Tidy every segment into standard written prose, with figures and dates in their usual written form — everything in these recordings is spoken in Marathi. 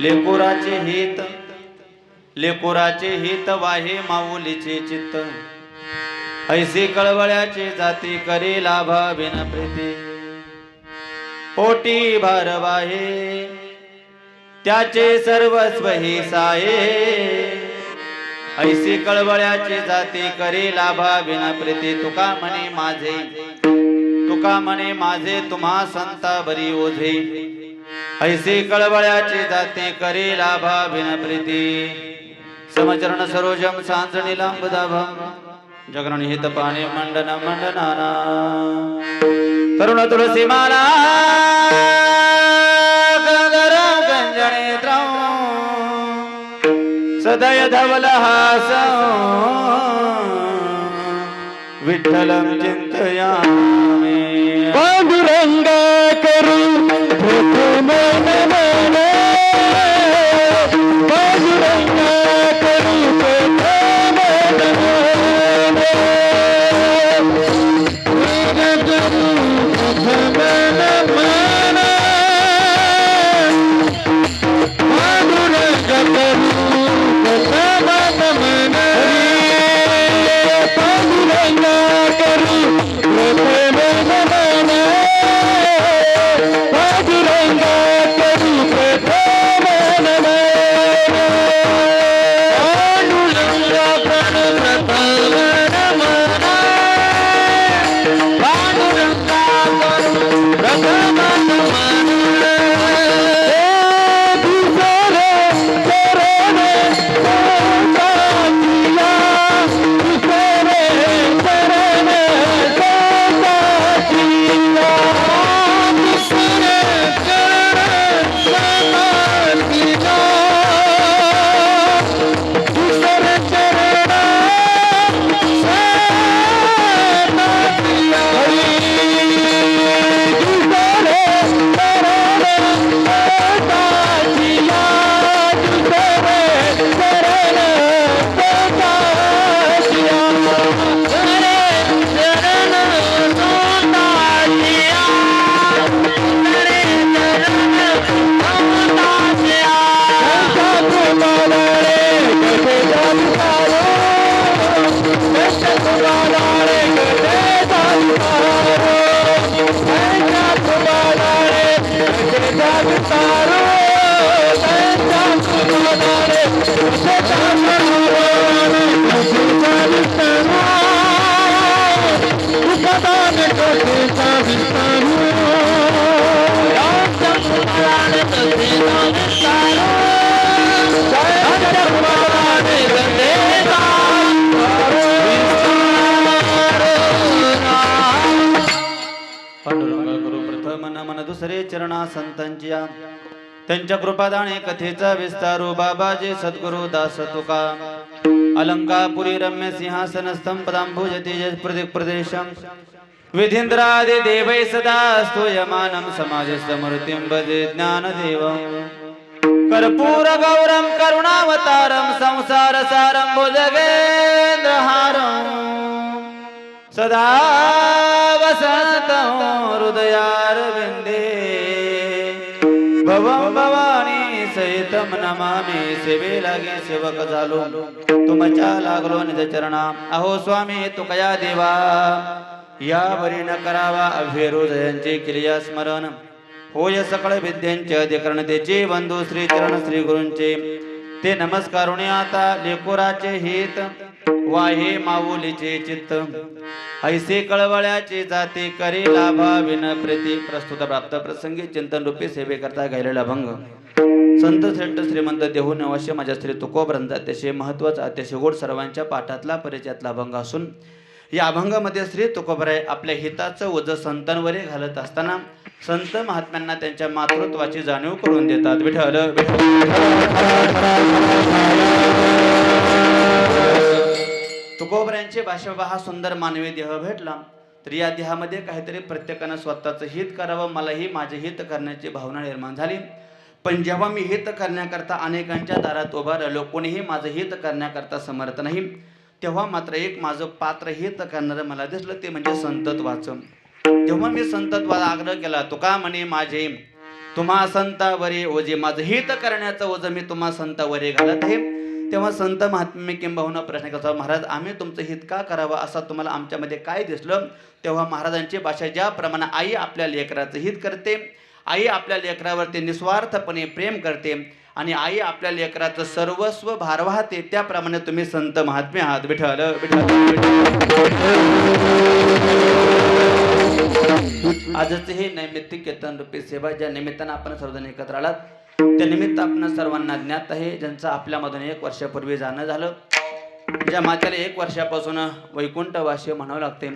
लेकुराचे हित लेकुराचे हित वाहे माऊलीचे चित्त ऐसे कळवळ्याचे जाती करी लाभा बिन प्रीती पोटी भार वाहे त्याचे सर्वस्व ही साये ऐसी कळवळ्याची जाती करी लाभा बिन प्रीती तुका म्हणे माझे तुम्हा संता बरी ओझे ऐसी कळवळ्याची जाती करी लाभा बिन प्रीती समचरण सरोजम सांजणीलांबुदाभम जगरण हित पाणी मंडन मंडनाना तरुण तुलसी माला गंगर गंजणे द्रौ सदय धवल हास विठ्ठलं चिंतयामि पांडुरंग करू प्रथम नमन पांडुरंग करू प्रथम नमन प्रथम नमन पांडुरंग करू प्रथम नमन पांडुरंग करू प्रथम नमन पांडुरंग करू प्रथम नमन पांडुरंग करू प्रथम नमन पांडुरंग करू प्रथम नमन दुसरे चरण सोताचिया दुसरे चरण सोताचिया दुसरे चरण सोताचिया दुसरे चरण सोताचिया पांडुरंग गुरु प्रथम नमन दुसरे चरणा संतांच्या त्यांच्या कृपादाने कथेचा विस्तारू बाबाजे सद्गुरु दास तुका अलंकापुरी रम्य सिंहासनस्थं पदांभुजति प्रदेशम विधींद्रादि देवै सदा स्तूयमानं समाजस्तमूर्तिं भजे ज्ञानदेवं कर्पूर गौरं करुणावतारं संसार सारं भुजगेन्द्रहारं सदा वसन्तं हृदयारविन्दे भवं भवानी सहितं नमामि सेवे लागे सेवक झालो तुमच्या लागलो निज चरणा अहो स्वामी तुकया देवा यावरी न करावा अभय रोजयांचे क्रिया स्मरण होय सकळ विद्यांचे अधिकरणतेचे बंधू श्री चरण श्री गुरूंचे ते नमस्कारुणी आता लेकुराचे हित वाहे माऊलीचे चित्त ऐसे कळवळ्याचे जाते करी लाभा विन प्रीती प्रस्तुत प्राप्त प्रसंगी चिंतन रूपी सेवे करता गायलेला भंग संत श्रेष्ठ श्रीमंत देहून अवश्य माझ्या श्री तुकोबंद अतिशय महत्वाचा अतिशय गोड सर्वांच्या पाठातला परिचयातला अभंग असून या अभंगामध्ये श्री तुकोबराय आपल्या हिताचं ओझ संतांवर घालत असताना संत महात्म्यांना त्यांच्या मातृत्वाची जाणीव करून देतात विठ्ठल तुकोबरायांचे भाषा हा सुंदर मानवी देह भेटला तर या देहामध्ये काहीतरी प्रत्येकानं स्वतःचं हित करावं मलाही माझे हित करण्याची भावना निर्माण झाली पण जेव्हा मी हित करण्याकरता अनेकांच्या दारात उभा राहिलो कोणीही माझं हित करण्याकरता समर्थ नाही तेव्हा मात्र एक माझं पात्र हित करणारं मला दिसलं ते म्हणजे संतत्वाचं जेव्हा मी संतत्वाला आग्रह केला तुका म्हणे माझे तुम्हा संतावरी ओझे माझं हित करण्याचं ओझं मी तुम्हा संतावरी घालत आहे. तेव्हा संत महात्मे किंबहुना प्रश्न करतो, महाराज आम्ही तुमचं हित का करावं असं तुम्हाला आमच्यामध्ये काय दिसलं? तेव्हा महाराजांची भाषा ज्याप्रमाणे आई आपल्या लेकराचं हित करते, आई आपल्या लेकरावरती निस्वार्थपणे प्रेम करते आणि आई आपल्या लेकराचं सर्वस्व भार वाहते, त्याप्रमाणे तुम्ही संत महात्मे आहात. विठ्ठल आजच हे नैमित्तिक कीर्तन रूपी सेवा ज्या निमित्तानं आपण सर्वजण एकत्र आलात, त्या निमित्त आपण सर्वांना ज्ञात आहे, ज्यांचं आपल्यामधून 1 वर्षापूर्वी जाणं झालं, ज्या मातेला 1 वर्षापासून वैकुंठवासी म्हणावं लागते,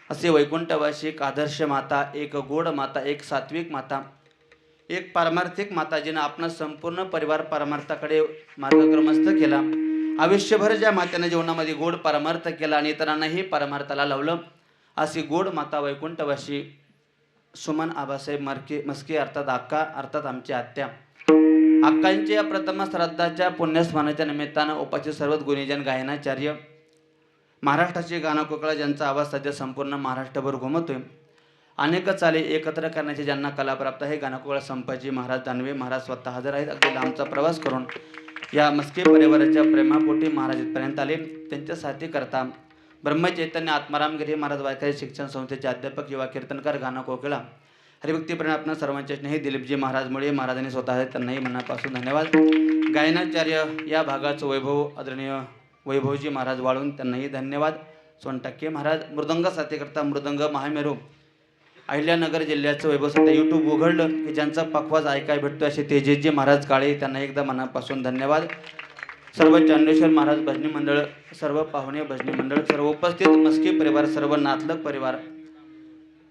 असे वैकुंठवासी एक आदर्श माता, एक गोड माता, एक सात्विक माता, एक पारमार्थिक माता, जिनं आपण संपूर्ण परिवार परमार्थाकडे मार्गक्रमस्थ केला. आयुष्यभर ज्या मातेनं जीवनामध्ये गोड परमार्थ केला आणि इतरांनाही परमार्थाला लावलं, अशी गोड माता वैकुंठवासी सुमन आबासाहेब मस्के अर्थात अक्का, अर्थात आमची आत्या. अक्कांच्या प्रथम श्राद्धाच्या पुण्यस्मरणाच्या निमित्तानं उपास्थित सर्व गुणीजन, गायनाचार्य, महाराष्ट्राची गानकोकिळा ज्यांचा आवाज सध्या संपूर्ण महाराष्ट्रभर घुमतोय, अनेक चाले एकत्र करण्याची ज्यांना कला प्राप्त आहे, गानकोकिळा संपाजी महाराज दानवे महाराज स्वतः हजर आहेत. अगदी लांबचा प्रवास करून या मस्के परिवाराच्या प्रेमापोटी महाराज इथपर्यंत आले. त्यांच्या साथी करता ब्रह्मचैतन्य आत्मारामगिरी महाराज वारकरी शिक्षण संस्थेचे अध्यापक, युवा कीर्तनकार, गानकोकिळा, हरिभक्तीप्रेम आपण सर्वांचे स्नेही दिलीपजी महाराज मुळे महाराजांनी स्वतः त्यांनाही मनापासून धन्यवाद. गायनाचार्य या भागाचं वैभव आदरणीय वैभवजी महाराज वाळून, त्यांनाही धन्यवाद. सोनटक्के महाराज मृदंग साथीकरता मृदंग महामेरू अहिल्यानगर जिल्ह्याचं वैभव सध्या यूट्यूब उघडलं की ज्यांचा पखवाज ऐकाय भेटतो असे तेजसजी महाराज काळे, त्यांना एकदा मनापासून धन्यवाद. सर्व चांडेश्वर महाराज भजनी मंडळ, सर्व पाहुणे भजनी मंडळ, सर्व उपस्थित मस्के परिवार, सर्व नातलग परिवार,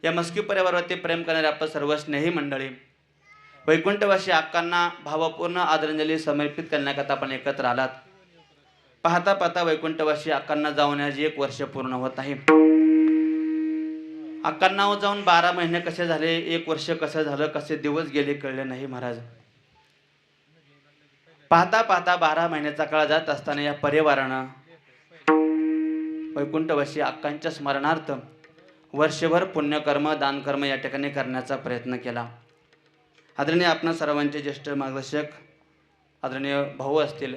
या मस्के परिवारावरती प्रेम करणारे आपण सर्व स्नेही मंडळी, वैकुंठवासी अक्कांना भावपूर्ण आदरांजली समर्पित करण्याकरता आपण एकत्र आलात. पाहता पाहता वैकुंठवासी अक्कांना जाऊन आज 1 वर्ष पूर्ण होत आहे. अक्कांना जाऊन 12 महिने कसे झाले, 1 वर्ष कसं झालं, कसे दिवस गेले कळले नाही महाराज. पाहता पाहता 12 महिन्याचा काळ जात असताना या परिवारानं वैकुंठवासी अक्कांच्या स्मरणार्थ वर्षभर पुण्यकर्म, दानकर्म या ठिकाणी करण्याचा प्रयत्न केला. आदरणीय आपण सर्वांचे ज्येष्ठ मार्गदर्शक आदरणीय भाऊ असतील,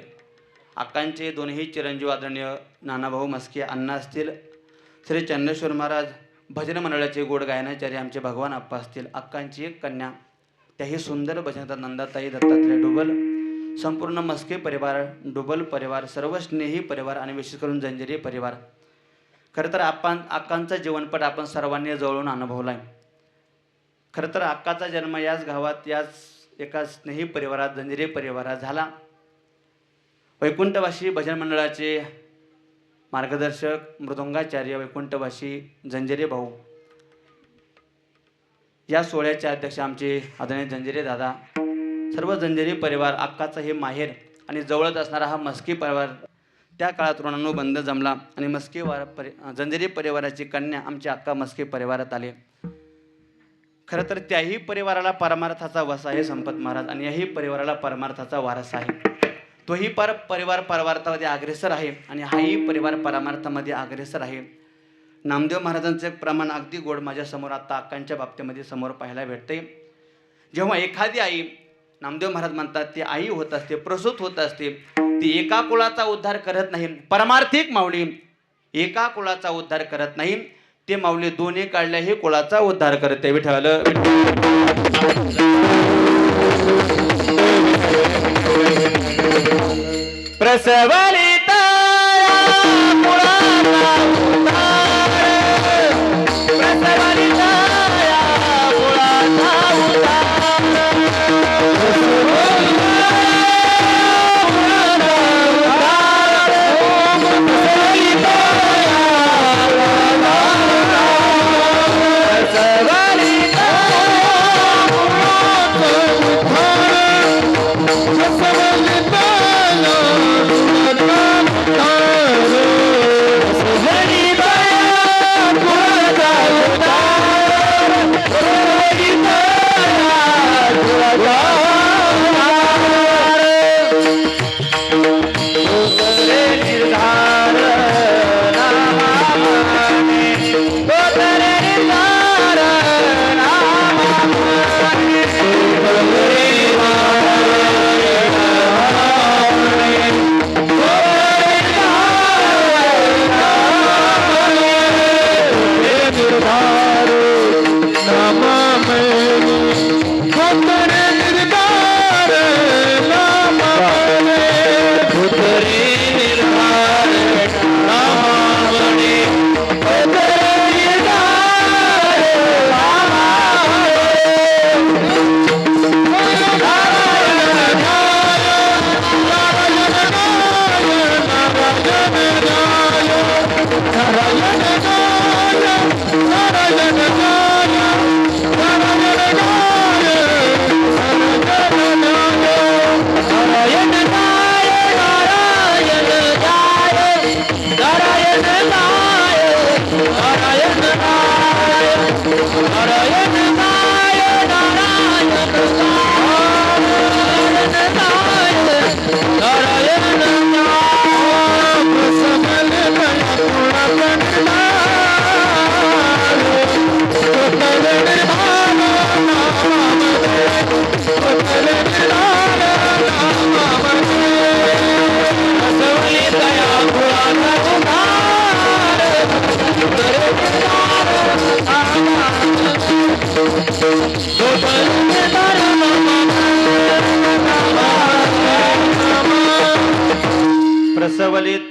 अक्कांचे दोन्ही चिरंजीव आदरणीय नानाभाऊ मस्के अण्णा असतील, श्री चन्नेश्वर महाराज भजन मंडळाचे गोड गायनाचार्य आमचे भगवान आप्पा असतील, अक्कांची एक कन्या त्याही सुंदर भजनात नंदाताई दत्तात्रय डुबल, संपूर्ण मस्के परिवार, डुबल परिवार, सर्व स्नेही परिवार आणि विशेष करून जंजिरी परिवार. खरं तर अक्कांचा जीवनपट आपण सर्वांनी जवळून अनुभवला आहे. खरं तर अक्काचा जन्म याच गावात, याच एका स्नेही परिवारात, जंजिरी परिवारात झाला. वैकुंठवासी भजन मंडळाचे मार्गदर्शक मृदंगाचार्य वैकुंठवासी जंजिरे भाऊ, या सोहळ्याचे अध्यक्ष आमचे आदरणीय जंजिरे दादा, सर्व जंजिरी परिवार, अक्काचा हे माहेर आणि जवळच असणारा हा मस्के परिवार त्या काळात ऋणानुबंध जमला आणि जंजिरी परिवाराची कन्या आमची अक्का मस्के परिवारात आले. खरं तर त्याही परिवाराला परमार्थाचा वसा आहे संपत महाराज, आणि याही परिवाराला परमार्थाचा वारसा आहे. तोही परिवार परमार्थामध्ये अग्रेसर आहे आणि हाही परिवार परमार्थामध्ये अग्रेसर आहे. नामदेव महाराजांचं एक प्रमाण अगदी गोड माझ्या समोर आता अक्कांच्या बाबतीमध्ये समोर पाहायला भेटते. जेव्हा एखादी आई, नामदेव महाराज म्हणतात, ती आई होत असते, प्रसूत होत असते, ती एका कुळाचा उद्धार करत नाही. परमार्थिक माऊली एका कुळाचा उद्धार करत नाही, ते माऊली दोन्ही काढल्याही कुळाचा उद्धार करते. विठ्ठल प्रसवलिता कुळाचा उद्धार, प्रसवलिता कुळाचा Oh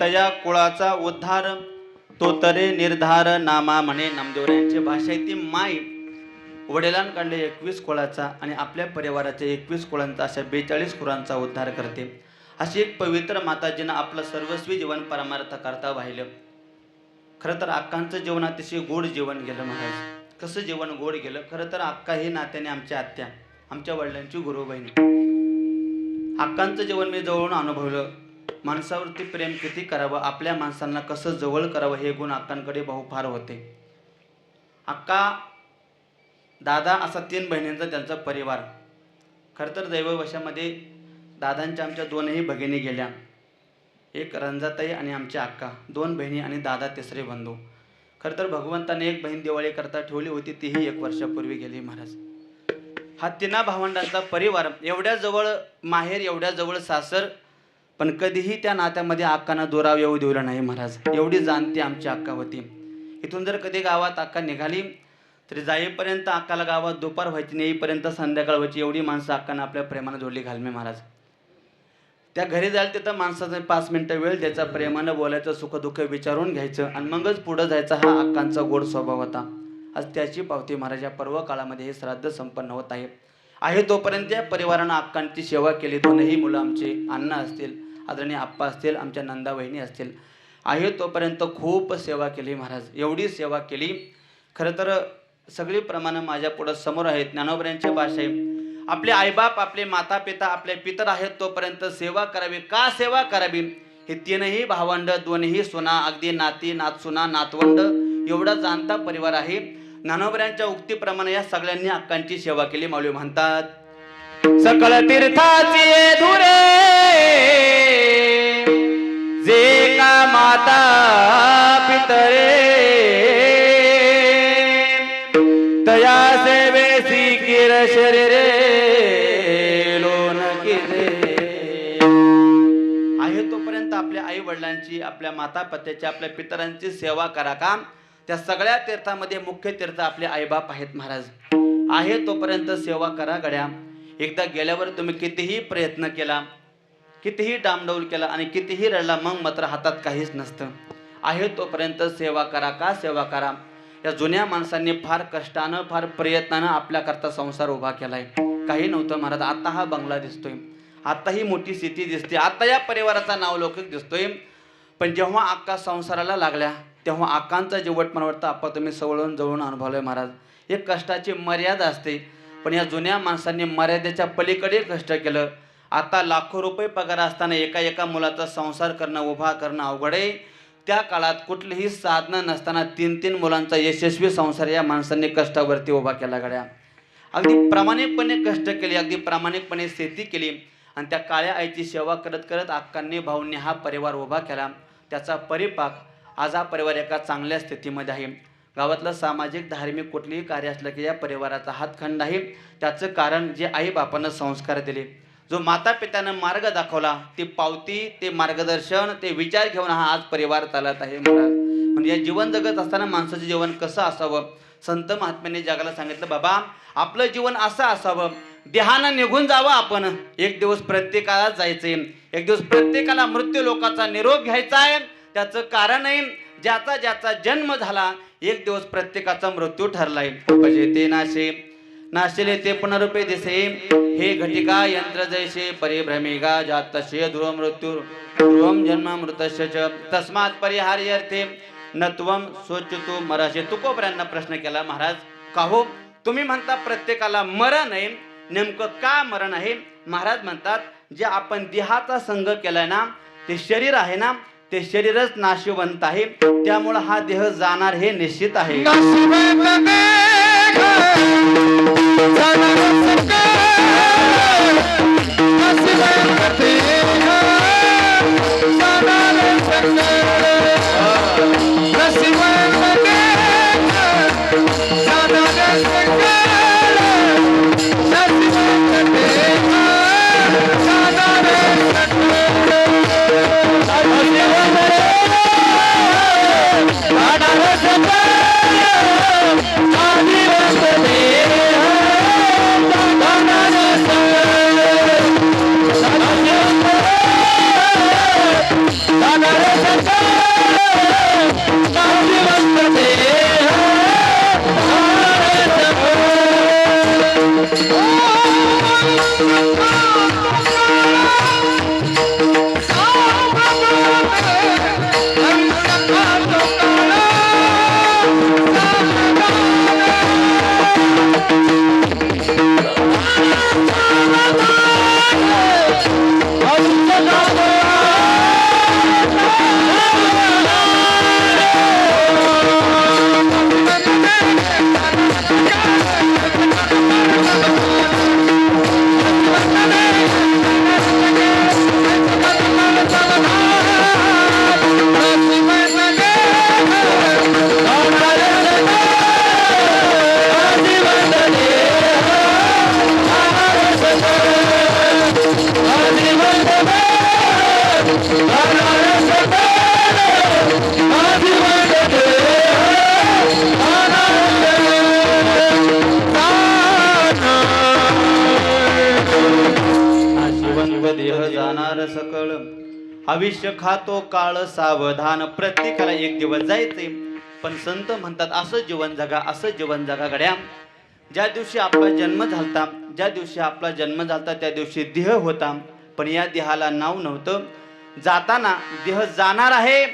तया कुळाचा उद्धार तो तरे निर्धार नामा म्हणे नामदेव यांची भाषा आहे ती माई वडिलांकडले 21 कुळाचा आणि आपल्या परिवाराच्या 21 कुळांचा अशा 42 कुळांचा उद्धार करते. अशी एक पवित्र माताजीनं आपलं सर्वस्वी जीवन परमार्थ करता वाहिलं. खरं तर अक्कांचं जीवन अतिशय गोड जीवन गेलं महाराज. कसं जीवन गोड गेलं? खरं तर अक्का ही नात्याने आमच्या आत्या, आमच्या वडिलांची गुरुबहिणी. अक्कांचं जीवन मी जवळून अनुभवलं. माणसावरती प्रेम किती करावं, आपल्या माणसांना कसं जवळ करावं हे गुण अक्कांकडे फार होते. अक्का दादा असा 3 बहिणींचा त्यांचा परिवार. खरं तर दैववशामध्ये दादांच्या आमच्या 2ही भगिनी गेल्या. एक रंजाताई आणि आमच्या अक्का, 2 बहिणी आणि दादा तिसरे बंधू. खरं तर भगवंताने एक बहीण दिवाळी करता ठेवली होती, तीही 1 वर्षापूर्वी गेली महाराज. हा 3 भावंडांचा परिवार, एवढ्या जवळ माहेर, एवढ्या जवळ सासर, पण कधीही त्या नात्यामध्ये अक्कांना दुराव येऊ दिलं नाही महाराज. एवढी जाणती आमची अक्का होती. इथून जर कधी गावात अक्का निघाली तरी जाईपर्यंत अक्काला गावात दुपार व्हायची, येईपर्यंत संध्याकाळ व्हायची. एवढी माणसं अक्कानं आपल्या प्रेमानं जोडली घालमे महाराज. त्या घरी जायला तिथं माणसाचं 5 मिनिटं वेळ द्यायचा, प्रेमानं बोलायचं, सुखदुःख विचारून घ्यायचं आणि मगच पुढं जायचा. हा अक्कांचा गोड स्वभाव होता. आज त्याची पावती महाराज या पर्व काळामध्ये हे श्राद्ध संपन्न होत आहे तोपर्यंत या परिवारानं अक्कांची सेवा केली. 2ही मुलं आमचे अण्णा असतील, आदरणीय आप्पा असतील, आमच्या नंदा वहिनी असतील, तोपर्यंत खूप सेवा केली महाराज. एवढी सेवा केली. खरं तर सगळी प्रमाणं माझ्या पुढं समोर आहेत. ज्ञानोबऱ्यांची भाषा आहे, आपले आईबाप, आपले माता पिता, आपले पितर आहेत तोपर्यंत सेवा करावी. का सेवा करावी? हे 3ही भावंड, 2ही सुना, अगदी नाती, नातसुना, नातवंड, एवढा जाणता परिवार आहे. ज्ञानोबऱ्यांच्या उक्तीप्रमाणे या सगळ्यांनी अक्कांची सेवा केली. माऊली म्हणतात, सकळ तीर्थाची धुरे जे का माता पितरे तया सेवेसी किर शरीरे लोन किरे. तोपर्यंत आपल्या आई वडिलांची, आपल्या माता पित्याची, आपल्या पितरांची सेवा करा. का? त्या सगळ्या तीर्थामध्ये मुख्य तीर्थ आपले आईबाप आहेत महाराज. तोपर्यंत सेवा करा गड्या. एकदा गेल्यावर तुम्ही कितीही प्रयत्न केला, कितीही डामडौल केला आणि कितीही रडला, मग मात्र हातात काहीच नसतं. तोपर्यंत सेवा करा. का सेवा करा? या जुन्या माणसांनी फार कष्टानं, फार प्रयत्नानं आपल्याकरता संसार उभा केलाय. काही नव्हतं महाराज. आता हा बंगला दिसतोय, आता ही मोठी शेती दिसते, आता या परिवाराचा नावलौकिक दिसतोय. पण जेव्हा अक्का संसाराला लागल्या तेव्हा अक्कांचा जेवट मला वाटतं आप्पा तुम्ही जवळून अनुभवलंय महाराज. एक कष्टाची मर्यादा असते, पण या जुन्या माणसांनी मर्यादेच्या पलीकडे कष्ट केलं. आता लाखो रुपये पगार असताना एका मुलाचा संसार करणं, उभा करणं अवघड आहे. त्या काळात कुठलीही साधनं नसताना 3 मुलांचा यशस्वी संसार या माणसांनी कष्टावरती उभा केला गड्या. अगदी प्रामाणिकपणे कष्ट केले, अगदी प्रामाणिकपणे शेती केली आणि त्या काळ्या आईची सेवा करत करत अक्कांनी, भाऊंनी हा परिवार उभा केला. त्याचा परिपाक आज हा परिवार एका चांगल्या स्थितीमध्ये आहे. गावातलं सामाजिक धार्मिक कुठलीही कार्य असलं की या परिवाराचा हातखंड आहे. त्याचं कारण जे आई बापानं संस्कार दिले, जो माता पित्यानं मार्ग दाखवला, ती पावती, ते मार्गदर्शन, ते विचार घेऊन हा आज परिवार चालत आहे महाराज. म्हणजे या जीवन जगत असताना माणसाचं जीवन कसं असावं? संत महात्म्यांनी जगाला सांगितलं, बाबा आपलं जीवन असं असावं, देहानं निघून जावं आपण. एक दिवस प्रत्येकाला जायचंय, एक दिवस प्रत्येकाला मृत्यू लोकाचा निरोप घ्यायचा आहे. त्याचं कारण आहे, ज्याचा जन्म झाला एक दिवस प्रत्येकाचा मृत्यू ठरलाय. उपजेते नाशे नाशिले ते पुनरुपे दिसे, हे घटिका यंत्र जैसे परिभ्रमिका जातस्य ध्रुव मृत्यू ध्रुवम जन्म मृतस्य च तस्मात् परिहार्यर्थे नत्वम सोचतो मराशे. तुकोबऱ्यांना प्रश्न केला, महाराज का हो तुम्ही म्हणता प्रत्येकाला मरण आहे, नेमकं का मरण आहे? महाराज म्हणतात, जे आपण देहाचा संग केलाय ना, ते शरीर आहे ना, ते शरीरच नाशिवंत आहे. त्यामुळे हा देह जाणार हे निश्चित आहे. देह जाणार सकळ आयुष्य खातो काळ सावधान प्रत्येकाला एक दिवस जायचे पण संत म्हणतात असं जीवन जगा असं जीवन जगा गड्या ज्या दिवशी आपला जन्म झालता ज्या दिवशी आपला जन्म झालता त्या दिवशी देह होता पण या देहाला नाव नव्हतं जाताना देह जाणार आहे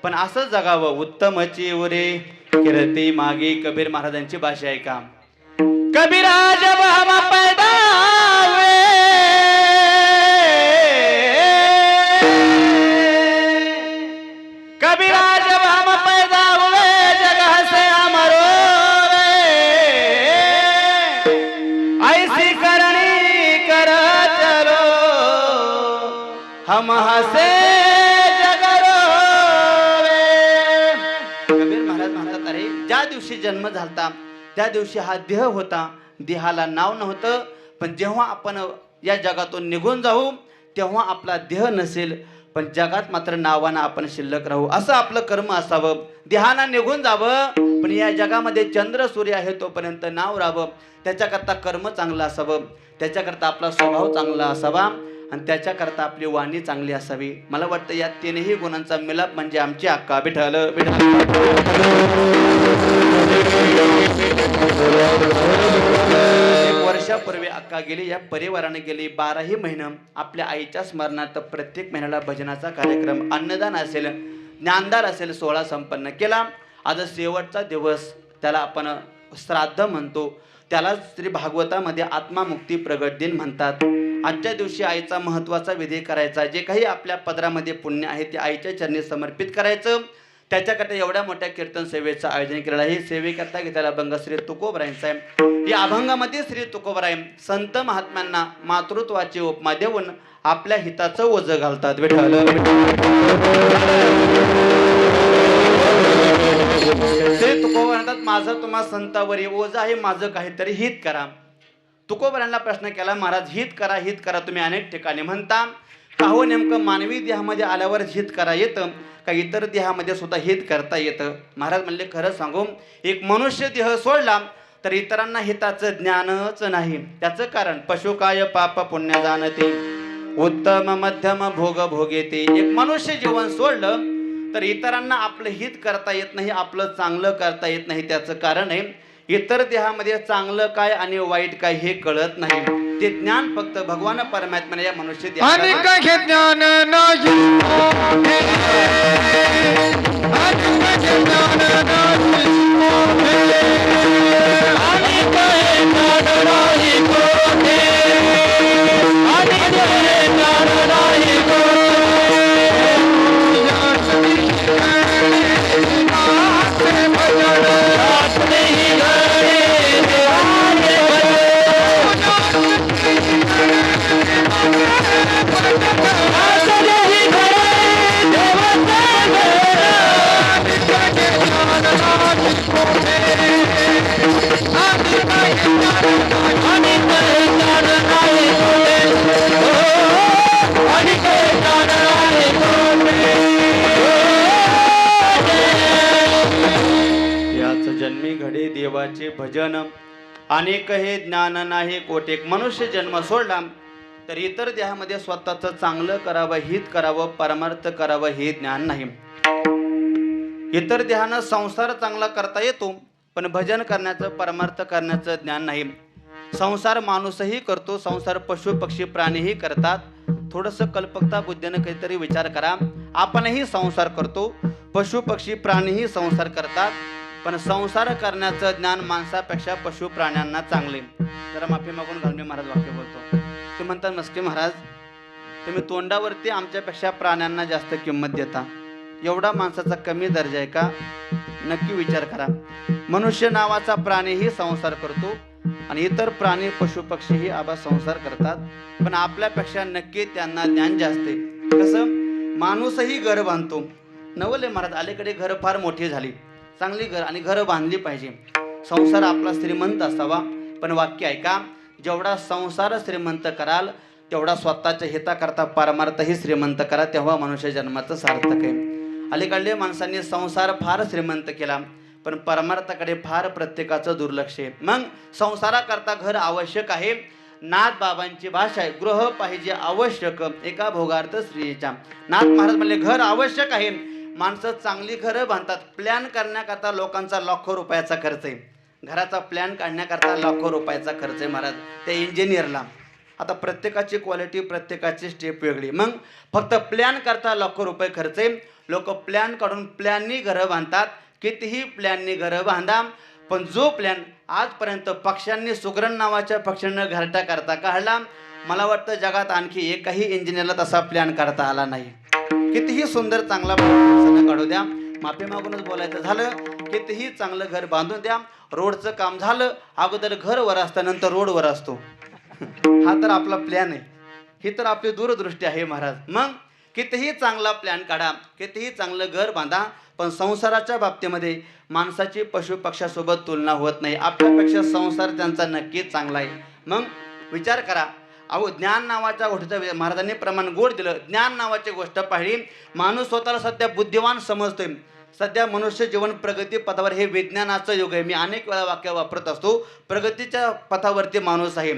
पण असं जगावं उत्तमची उरे किरती मागे कबीर महाराजांची भाषा आहे का कबीरा जब हम पैदा हुए कबीरा जब हम पैदा हुए जगह से अमरो ऐसी करनी कर चलो हम हसे जगरो कबीर महाराज म्हणतात अरे ज्या दिवशी जन्म झालता त्या दिवशी हा देह होता देहाला नाव नव्हतं पण जेव्हा आपण या जगातून निघून जाऊ तेव्हा आपला देह नसेल पण जगात मात्र नावानं आपण शिल्लक राहू असं आपलं कर्म असावं देहाना निघून जावं पण या जगामध्ये चंद्र सूर्य आहे तोपर्यंत नाव राहावं त्याच्याकरता कर्म चांगलं असावं त्याच्याकरता आपला स्वभाव चांगला असावा आणि त्याच्याकरता आपली वाणी चांगली असावी मला वाटतं या तीनही गुणांचा मिलाप म्हणजे आमची अक्का विठ्ठल एक वर्षापूर्वी अक्का गेली या परिवाराने गेली 12ही महिने आपल्या आईच्या स्मरणार्थ प्रत्येक महिन्याला भजनाचा कार्यक्रम अन्नदान असेल ज्ञानदार असेल सोहळा संपन्न केला आज शेवटचा दिवस त्याला आपण श्राद्ध म्हणतो त्याला श्री भागवतामध्ये आत्मामुक्ती प्रगट दिन म्हणतात आजच्या दिवशी आईचा महत्त्वाचा विधी करायचा जे काही आपल्या पदरामध्ये पुण्य आहे ते आईच्या चरणी समर्पित करायचं त्याच्याकडे एवढ्या मोठ्या कीर्तन सेवेचं आयोजन केलेलं आहे सेवेकरता घेतलेला अभंग श्री तुकोबरायांचा आहे या अभंगामध्ये श्री तुकोबराय संत महात्म्यांना मातृत्वाची उपमा देऊन आपल्या हिताचं ओझं घालतात विठ्ठल श्री तुकोबर म्हणतात माझं तुम्हा संतावरी ओझं आहे माझं काहीतरी हित करा तुकोबरांना प्रश्न केला महाराज हित करा तुम्ही अनेक ठिकाणी म्हणता का हो नेमकं मानवी देहामध्ये आल्यावर हित करा येतं का इतर देहामध्ये सुद्धा हित करता येतं महाराज म्हणले खरं सांगू एक मनुष्य देह सोडला तर इतरांना हिताचं ज्ञानच नाही त्याचं कारण पशुकाय पाप पुण्य जाणते उत्तम मध्यम भोग भोगेते एक मनुष्य जीवन सोडलं तर इतरांना आपलं हित करता येत नाही आपलं चांगलं करता येत नाही त्याचं कारण आहे इतर देहामध्ये चांगलं काय आणि वाईट काय हे कळत नाही ते ज्ञान फक्त भगवान परमात्म्याने या मनुष्य जन्मी घडे देवाचे भजन अनेक हे ज्ञान नाही कोटेक मनुष्य जन्म सोडला तर इतर देहामध्ये स्वतःचं चांगलं करावं हित करावं परमार्थ करावं हे ज्ञान नाही इतर देहानं संसार चांगला करता येतो पण भजन करण्याचं परमार्थ करण्याचं ज्ञान नाही संसार माणूसही करतो संसार पशु पक्षी प्राणीही करतात थोडंसं कल्पकता बुद्धीनं काहीतरी विचार करा आपणही संसार करतो पशु पक्षी प्राणीही संसार करतात पण संसार करण्याचं ज्ञान माणसापेक्षा पशु प्राण्यांना चांगले जरा माफी मागून घालून मी महाराज वाक्य बोलतो ते म्हणतात मस्के महाराज तुम्ही तोंडावरती आमच्यापेक्षा प्राण्यांना जास्त किंमत देता. एवढा माणसाचा कमी दर्जा आहे का? नक्की विचार करा. मनुष्य नावाचा प्राणीही संसार करतो आणि इतर प्राणी पशु पक्षीही आबा संसार करतात, पण आपल्यापेक्षा नक्की त्यांना ज्ञान जास्त आहे. कसं? माणूसही घर बांधतो. नवले महाराज अलीकडे घर फार मोठी झाली, चांगली घर आणि घरं बांधली पाहिजे. संसार आपला श्रीमंत असावा. पण वाक्य ऐका, जेवढा संसार श्रीमंत कराल तेवढा स्वतःच्या हिताकरता परमार्थही श्रीमंत करा, तेव्हा मनुष्य जन्माचं सार्थक आहे. अलीकडल्या माणसांनी संसार फार श्रीमंत केला, पण परमार्थाकडे फार प्रत्येकाचं दुर्लक्ष आहे. मग संसाराकरता घर आवश्यक आहे. नाथ बाबांची भाषा आहे, गृह पाहिजे आवश्यक एका भोगार्थ स्त्रीच्या. नाथ महाराज म्हणले घर आवश्यक आहे. माणसं चांगली घरं बांधतात. प्लॅन करण्याकरता लोकांचा लाखो रुपयाचा खर्च आहे. घराचा प्लॅन काढण्याकरता लाखो रुपयाचा खर्च आहे महाराज त्या इंजिनियरला. आता प्रत्येकाची क्वालिटी, प्रत्येकाची स्टेप वेगळी. मग फक्त प्लॅन करता लाखो रुपये खर्च आहे. लोक प्लॅन काढून प्लॅननी घरं बांधतात. कितीही प्लॅननी घरं बांधा, पण जो प्लॅन आजपर्यंत पक्ष्यांनी, सुगरण नावाच्या पक्ष्यांना घरटा करता काढला, मला वाटतं जगात आणखी एकही इंजिनियरला तसा प्लॅन करता आला नाही. कितीही सुंदर चांगला प्लॅन काढू द्या, माफी मागूनच बोलायचं झालं, कितीही चांगलं घर बांधून द्या, रोडचं काम झालं, अगोदर घर वर असतं नंतर रोड वर असतो. हा तर आपला प्लॅन आहे, ही तर आपली दूरदृष्टी आहे महाराज. मग कितीही चांगला प्लॅन काढा, कितीही चांगलं घर बांधा, पण संसाराच्या बाबतीमध्ये माणसाची पशु पक्षासोबत तुलना होत नाही. आपल्यापेक्षा संसार त्यांचा नक्कीच चांगला आहे. मग विचार करा. अहो ज्ञान नावाच्या गोष्टीचं महाराजांनी प्रमाण गोड दिलं. ज्ञान नावाची गोष्ट पाहिली. माणूस स्वतःला सध्या बुद्धिवान समजतोय. सध्या मनुष्य जीवन प्रगती पथावर हे विज्ञानाचं युग आहे. मी अनेक वेळा वाक्य वापरत असतो. प्रगतीच्या पथावरती माणूस आहे.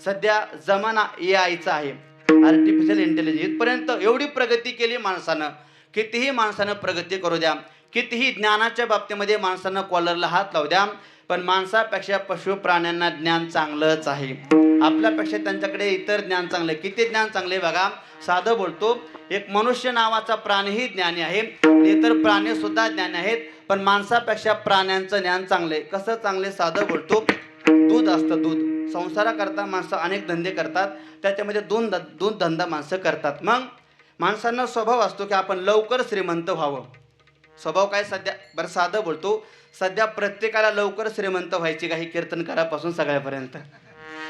सध्या जमाना AIचा आहे, आर्टिफिशियल इंटेलिजन्स. इथपर्यंत एवढी प्रगती केली माणसानं. कितीही माणसानं प्रगती करू द्या, कितीही ज्ञानाच्या बाबतीमध्ये माणसानं कॉलरला हात लावू द्या, पण माणसापेक्षा पशु प्राण्यांना ज्ञान चांगलंच आहे. आपल्यापेक्षा त्यांच्याकडे इतर ज्ञान चांगले. किती ज्ञान चांगले बघा. साधं बोलतो, एक मनुष्य नावाचा प्राणीही ज्ञानी आहे, इतर प्राणी सुद्धा ज्ञानी आहेत, पण माणसापेक्षा प्राण्यांचं ज्ञान चांगले. कसं चांगले? साधं बोलतो, दूध असतं. दूध संसाराकरता माणसं अनेक धंदे करतात, त्याच्यामध्ये दोन धंदा माणसं करतात. मग माणसांना स्वभाव असतो की आपण लवकर श्रीमंत व्हावं. स्वभाव काय? सध्या बरं साधं बोलतो, सध्या प्रत्येकाला लवकर श्रीमंत व्हायची काही, कीर्तनकारापासून सगळ्यापर्यंत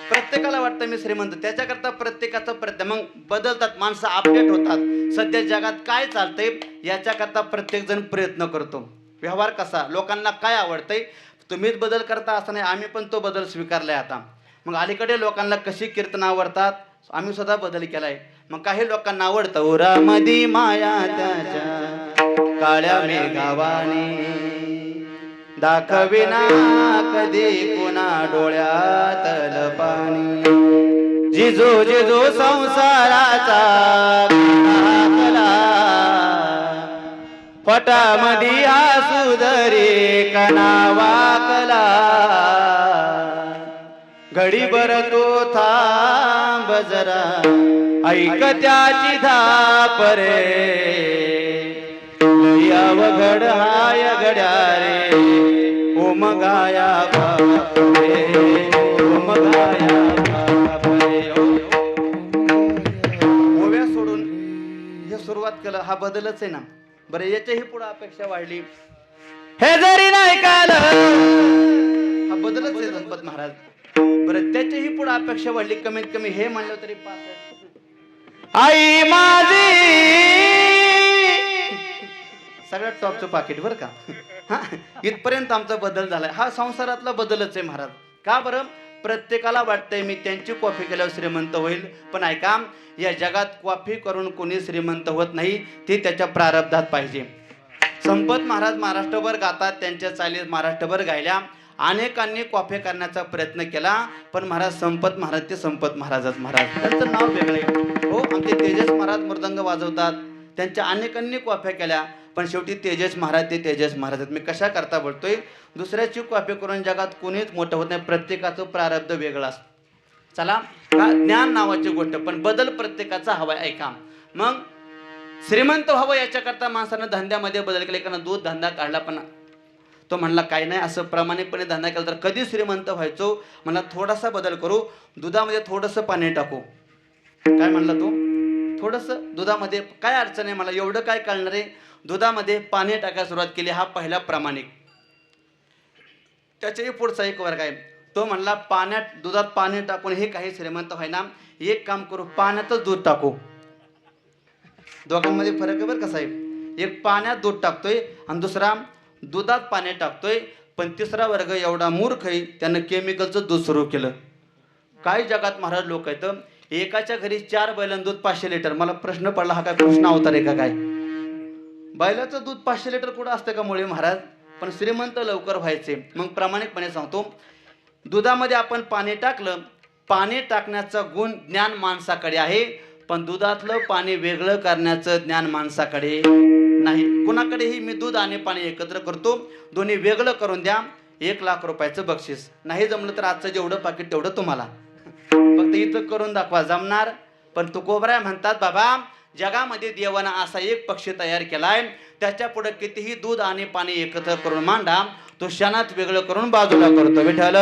प्रत्येकाला वाटतं मी श्रीमंत. त्याच्याकरता प्रत्येकाचं मग बदलतात, माणसं अपडेट होतात. सध्या जगात काय चालतंय याच्याकरता प्रत्येकजण प्रयत्न करतो. व्यवहार कसा, लोकांना काय आवडतंय, तुम्हीच बदल करता असं नाही, आम्ही पण तो बदल स्वीकारलाय आता. मग अलीकडे लोकांना कशी कीर्तन आवडतात, आम्ही सुद्धा बदल केलाय. मग काही लोकांना आवडतं उरामदी माया त्याच्या काळ्या मेघावानी, दाखविना कधी कुणा डोळ्यातल पाणी. जिजो जिजो संसाराचा कला, पटामधी आसुदरी कनावाकला. घडीभर तो थांब जरा, ऐक त्याची धाप रे. अवघड हाय घड्या रे, ओम गाया बाप रे, ओम गाया बाप रे. ओव्या सोडून हे सुरुवात केलं, हा बदलच आहे ना. बरं याच्याही पुढे अपेक्षा वाढली, हे जरी नाही काल, हा बदलच आहे गणपत महाराज. बरं त्याच्याही पुढे अपेक्षा वाढली, कमीत कमी हे म्हणलं तरी पास. आई माझी सगळ्यात टॉपचं पाकिट बरं का. हा इथपर्यंत आमचा बदल झालाय. हा संसारातला बदलच आहे महाराज. का बरं? प्रत्येकाला वाटतंय मी त्यांची कॉफी केल्यावर श्रीमंत होईल, पण ऐका, या जगात कॉफी करून कोणी श्रीमंत होत नाही, ती त्याच्या प्रारब्धात पाहिजे. संपत महाराज महाराष्ट्रभर गातात, त्यांच्या चालीत महाराष्ट्रभर गायल्या. अनेकांनी कॉफी करण्याचा प्रयत्न केला, पण महाराज संपत महाराज ते संपत महाराजच महाराज, त्यांचं नाव वेगळे. हो, आमचे तेजस महाराज मृदंग वाजवतात, त्यांच्या अनेकांनी कॉफ्या केल्या, पण शेवटी तेजस महाराज ते तेजस महाराज आहेत. मी कशा करता बोलतोय, दुसऱ्याची कॉफी करून जगात कोणीच मोठं होत नाही, प्रत्येकाचं प्रारब्ध वेगळं असतं. चला, का ज्ञान नावाची गोष्ट, पण बदल प्रत्येकाचा हवाय. ऐका, मग श्रीमंत व्हावं याच्याकरता माणसानं धंद्यामध्ये बदल केला. कारण दूध धंदा काढला, पण तो म्हणला काय नाही, असं प्रामाणिकपणे धंदा केला तर कधी श्रीमंत व्हायचो. मला थोडासा बदल करू, दुधामध्ये थोडंसं पाणी टाकू. काय म्हणला तो? थोडंसं दुधामध्ये काय अडचण आहे मला एवढं काय कळणार आहे. दुधामध्ये पाणी टाकायला सुरुवात केली. हा पहिला प्रामाणिक. त्याच्याही पुढचा एक वर्ग आहे. तो म्हणला दुधात पाणी टाकून हे काही श्रीमंत व्हायना, एक काम करू पाण्यातच दूध टाकू. दोघांमध्ये फरक आहे बरं का साहेब. एक पाण्यात दूध टाकतोय आणि दुसरा दुधात पाणी टाकतोय. पण तिसरा वर्ग एवढा मूर्ख आहे, त्यानं केमिकलचं दूध सुरू केलं. काही जगात महाराज लोक आहेत एकाच्या घरी 4 बैलांचं दूध 500 लिटर. मला प्रश्न पडला, हा काय प्रश्न अवतार आहे का काय? बैलाचं दूध 500 लिटर कुठं असतं का मुळे महाराज? पण श्रीमंत लवकर व्हायचे. मग प्रामाणिकपणे सांगतो, दुधामध्ये आपण पाणी टाकलं, पाणी टाकण्याचा गुण ज्ञान माणसाकडे आहे, पण दुधातलं पाणी वेगळं करण्याचं ज्ञान माणसाकडे नाही. कुणाकडेही मी दूध आणि पाणी एकत्र करतो, दोन्ही वेगळं करून द्या, 1 लाख रुपयाचं बक्षीस. नाही जमलं तर आजचं जेवढं पाकिट तेवढं तुम्हाला. फक्त इथं करून दाखवा, जमणार. पण तुकोबराय म्हणतात, बाबा जगामध्ये देवानं असा एक पक्षी तयार केलाय, त्याच्या पुढे कितीही दूध आणि पाणी एकत्र करून मांडा, तो क्षणात वेगळं करून बाजूला करतो. विठ्ठल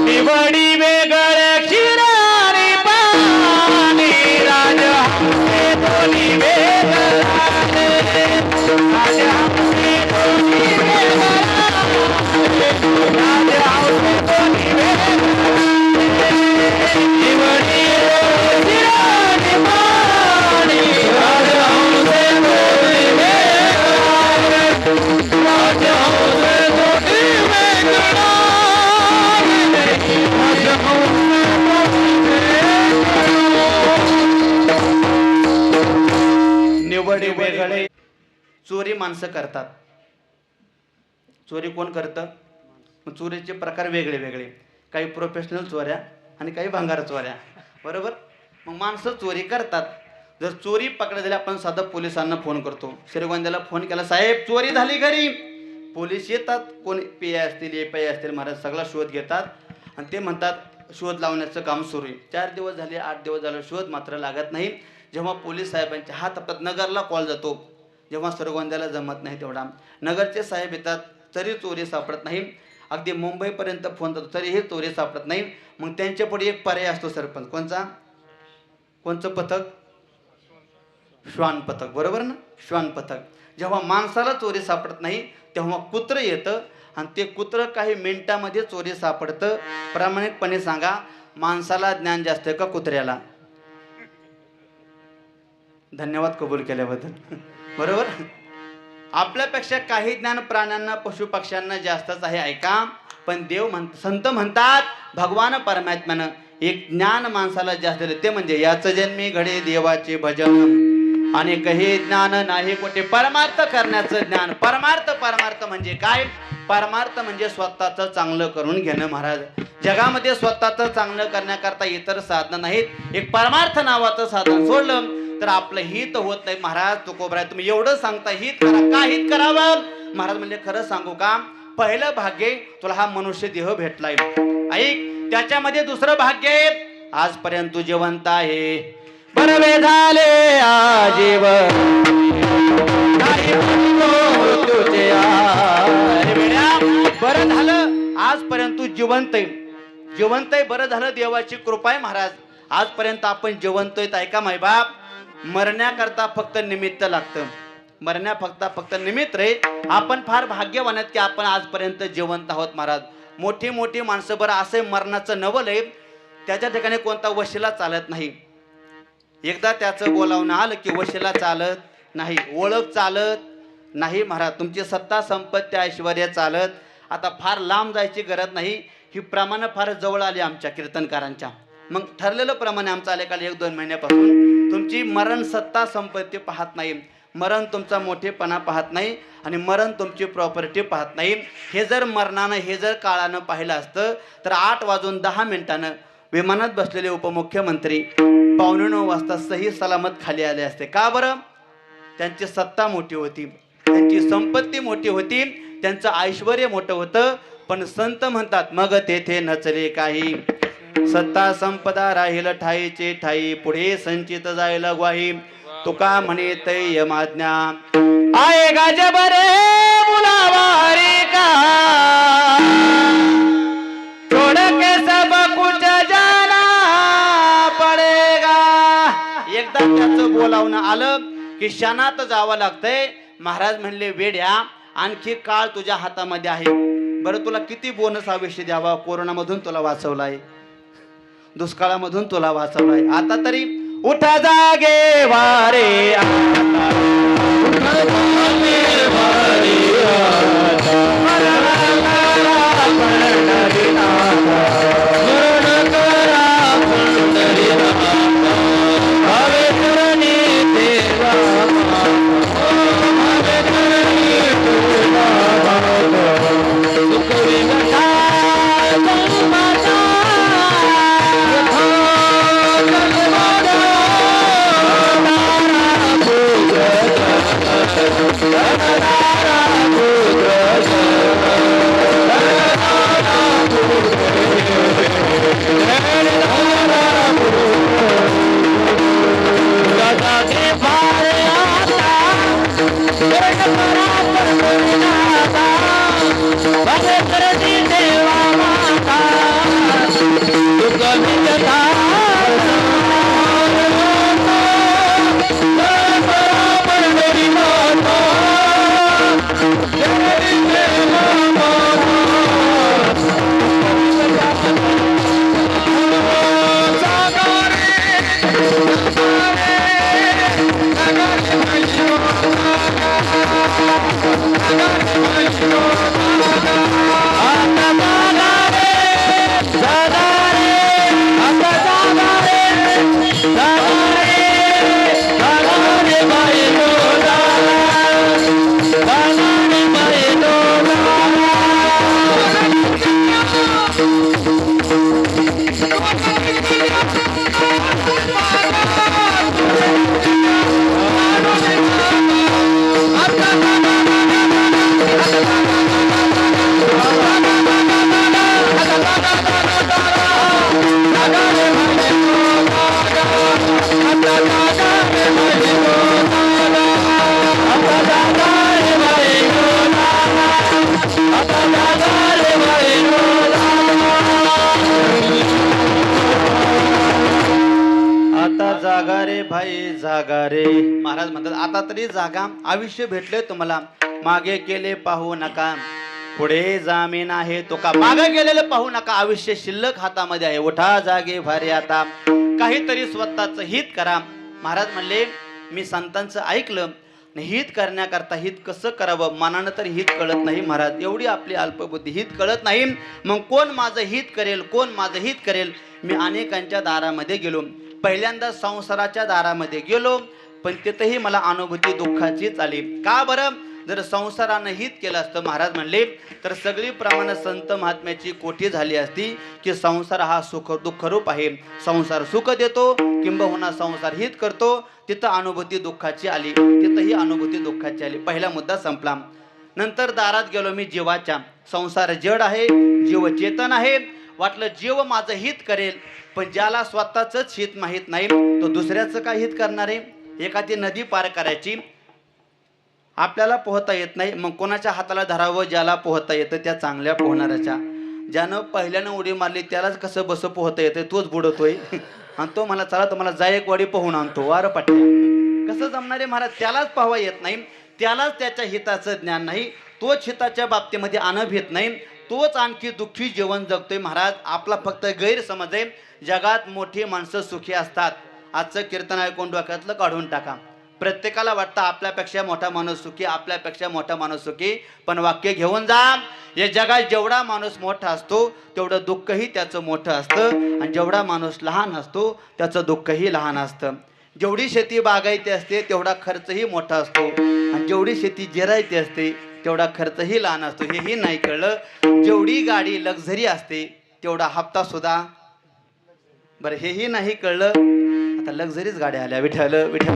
निवडी वेगळ्या क्षीरारी पाणी राजा हे दोन्ही वेगळाले राजा हे दोन्ही वेगळाले राजा हे दोन्ही वेगळाले निवडी क्षीरारी पाणी राजा हे दोन्ही वेगळाले राजा हे दोन्ही वेगळाले निवडी वेगळे. चोरी माणसं करतात. चोरी कोण करतं? चोरीचे प्रकार वेगळे वेगळे. काही प्रोफेशनल चोऱ्या आणि काही भंगार चोऱ्या, बरोबर. मग माणसं चोरी करतात. जर चोरी पकडली झाली, आपण साधं पोलिसांना फोन करतो. श्रीगोंद्याला फोन केला, साहेब चोरी झाली घरी. पोलीस येतात, कोणी पी आय असतील, एपीआय असतील, महाराज सगळा शोध घेतात आणि ते म्हणतात शोध लावण्याचं काम सुरू आहे. 4 दिवस झाले, 8 दिवस झाले, शोध मात्र लागत नाही. जेव्हा पोलीस साहेबांच्या हात आपल्यात नगरला कॉल जातो, जेव्हा श्रीगोंद्याला जमत नाही तेवढा, नगरचे साहेब येतात, तरी चोरी सापडत नाही. अगदी मुंबईपर्यंत फोन जातो, तरीही चोरी सापडत नाही. मग त्यांच्या पुढे एक पर्याय असतो सरपंच. कोणचं पथक? श्वान पथक, बरोबर ना. श्वान पथक. जेव्हा माणसाला चोरी सापडत नाही तेव्हा कुत्रं येतं आणि ते कुत्रं काही मिनिटामध्ये चोरी सापडतं. प्रामाणिकपणे सांगा, माणसाला ज्ञान जास्त का कुत्र्याला? धन्यवाद कबूल केल्याबद्दल, बरोबर. आपल्यापेक्षा काही ज्ञान प्राण्यांना, पशु पक्ष्यांना जास्तच आहे, ऐका. पण संत म्हणतात, भगवान परमात्म्यानं एक ज्ञान माणसाला जास्त दिलं, ते म्हणजे याच जन्मी घडे देवाचे भजन आणि काही ज्ञान नाही कोठे परमार्थ करण्याचं ज्ञान. परमार्थ म्हणजे काय? परमार्थ म्हणजे स्वतःचं चांगलं करून घेणं महाराज. जगामध्ये स्वतःचं चांगलं करण्याकरता इतर साधनं नाहीत. एक परमार्थ नावाचं साधन सोडलं तर आपलं हित होत नाही. महाराज तुकोबराय तुम्ही एवढं सांगता हित करा, का हित करावं? महाराज म्हणजे खरं सांगू का, पहिलं भाग्य तुला हा मनुष्य देह भेटलाय, ऐक. त्याच्यामध्ये दुसरं भाग्य, आजपर्यंत तू जिवंत आहे. बरवे झाले आजीवन बरं झालं आजपर्यंत तू जिवंत आहे. बरं झालं, देवाची कृपा आहे महाराज. आजपर्यंत आपण जिवंत आहेत. ऐका माय बाप, मरण्याकरता फक्त निमित्त लागतं. मरण्या फक्त निमित्त रे. आपण फार भाग्यवान आहेत की आपण आजपर्यंत जिवंत आहोत महाराज. मोठी मोठी माणसं, बरं असे मरणाचं नवल आहे, त्याच्या ठिकाणी कोणता वशिला चालत नाही. एकदा त्याचं बोलावणं आलं की वशिला चालत नाही, ओळख चालत नाही महाराज. तुमची सत्ता संपत्ती ऐश्वर्य चालत. आता फार लांब जायची गरज नाही, ही प्रमाण फार जवळ आली आमच्या कीर्तनकारांच्या. मग ठरलेलं प्रमाणे आमचं आले काल 1-2 महिन्यापासून तुमची मरण सत्ता संपत्ती पाहत नाही, मरण तुमचा मोठेपणा पाहत नाही आणि मरण तुमची प्रॉपर्टी पाहत नाही. हे जर मरणानं, हे जर काळानं पाहिलं असतं तर 8:10 विमानात बसलेले उपमुख्यमंत्री 8:45 वाजता सही सलामत खाली आले असते. का बरं? त्यांची सत्ता मोठी होती, त्यांची संपत्ती मोठी होती, त्यांचं ऐश्वर्य मोठं होतं. पण संत म्हणतात मग तेथे नचले काही, सत्ता संपदा राहील ठाईचे ठाई, पुढे संचित जायला ग्वाही. तुका म्हणे तय माज्ञा आहे गाजबरे मुलावारी का, त्याचं बोलावणं आलं की क्षणात जावं लागतंय. महाराज म्हणले वेड्या आणखी काळ तुझ्या हातामध्ये आहे. बरं तुला किती बोनस आयुष्य द्यावा. कोरोनामधून तुला वाचवलाय, दुष्काळामधून तुला वाचवलाय. आता तरी उठा जागे वारे आता. उठा जागे वारे आता. स्मरण करा पंढरीनाथा. स्मरण करा पंढरीनाथा. हवे चरणी देवा हवे चरणी देवा सुख विघटा जन्माचा जागा रे भाई जागा रे. महाराज म्हणतात आता तरी जागा. आयुष्य भेटले तुम्हाला. मागे केले पाहू नका, पुढे जामीन आहे तो का. मागे गेलेलं पाहू नका, आयुष्य शिल्लक हातामध्ये आहे. उठा जागे भारी आता. काहीतरी स्वतःच हित करा. महाराज म्हणले मी संतांचं ऐकलं. हित करण्याकरता हित कसं करावं. मनानं तर हित कळत नाही महाराज. एवढी आपली अल्पबुद्धी. हित कळत नाही मग कोण माझं हित करेल, कोण माझं हित करेल. मी अनेकांच्या दारामध्ये गेलो. पहिल्यांदा संसाराच्या दारामध्ये गेलो पण तिथेही मला अनुभूती दुःखाचीच आली. का बरं. जर संसारानं हित केलं असतं महाराज म्हणले तर सगळी प्रमाण संत महात्म्याची कोठी झाली असती की संसार हा सुख दुःखरूप आहे. संसार सुख देतो किंबहुना संसार हित करतो. तिथं अनुभूती दुःखाची आली, तिथंही अनुभूती दुःखाची आली. पहिला मुद्दा संपला. नंतर दारात गेलो मी जीवाच्या. संसार जड आहे, जीव चेतन आहे. वाटलं जीव माझं हित करेल पण ज्याला स्वतःच हित माहीत नाही तो दुसऱ्याचं काय हित करणार आहे. एखादी नदी पार करायची, आपल्याला पोहता येत नाही मग कोणाच्या हाताला धरावं. ज्याला पोहता येतं त्या चांगल्या पोहणाऱ्याच्या. ज्यानं पहिल्यानं उडी मारली त्यालाच कसं बसं पोहता येतं तोच बुडतोय आणि तो मला चला तुम्हाला जायकवाडी पोहून आणतो. वार पट्ट्या कसं जमणार आहे महाराज. त्यालाच पोहवा येत नाही, त्यालाच त्याच्या हिताचं ज्ञान नाही, तोच हिताच्या बाबतीमध्ये अनुभव येत नाही, तोच आणखी दुःखी जीवन जगतोय. महाराज आपला फक्त गैरसमज आहे. जगात मोठी माणसं सुखी असतात. आजचं कीर्तन ऐकून डोक्यातलं काढून टाका. प्रत्येकाला वाटतं आपल्यापेक्षा मोठा माणूस सुखी, आपल्यापेक्षा मोठा माणूस सुखी. पण वाक्य घेऊन जा. या जगात जेवढा माणूस मोठा असतो तेवढं दुःखही त्याचं मोठं असतं आणि जेवढा माणूस लहान असतो त्याचं दुःखही लहान असतं. जेवढी शेती बागायती असते तेवढा खर्चही मोठा असतो आणि जेवढी शेती जिरायती असते तेवढा खर्चही लहान असतो. हेही नाही कळलं. जेवढी गाडी लक्झरी असते तेवढा हप्ता सुद्धा. बरं हेही नाही कळलं. आता लक्झरीच गाड्या आल्या. विठ्ठल विठ्ठल.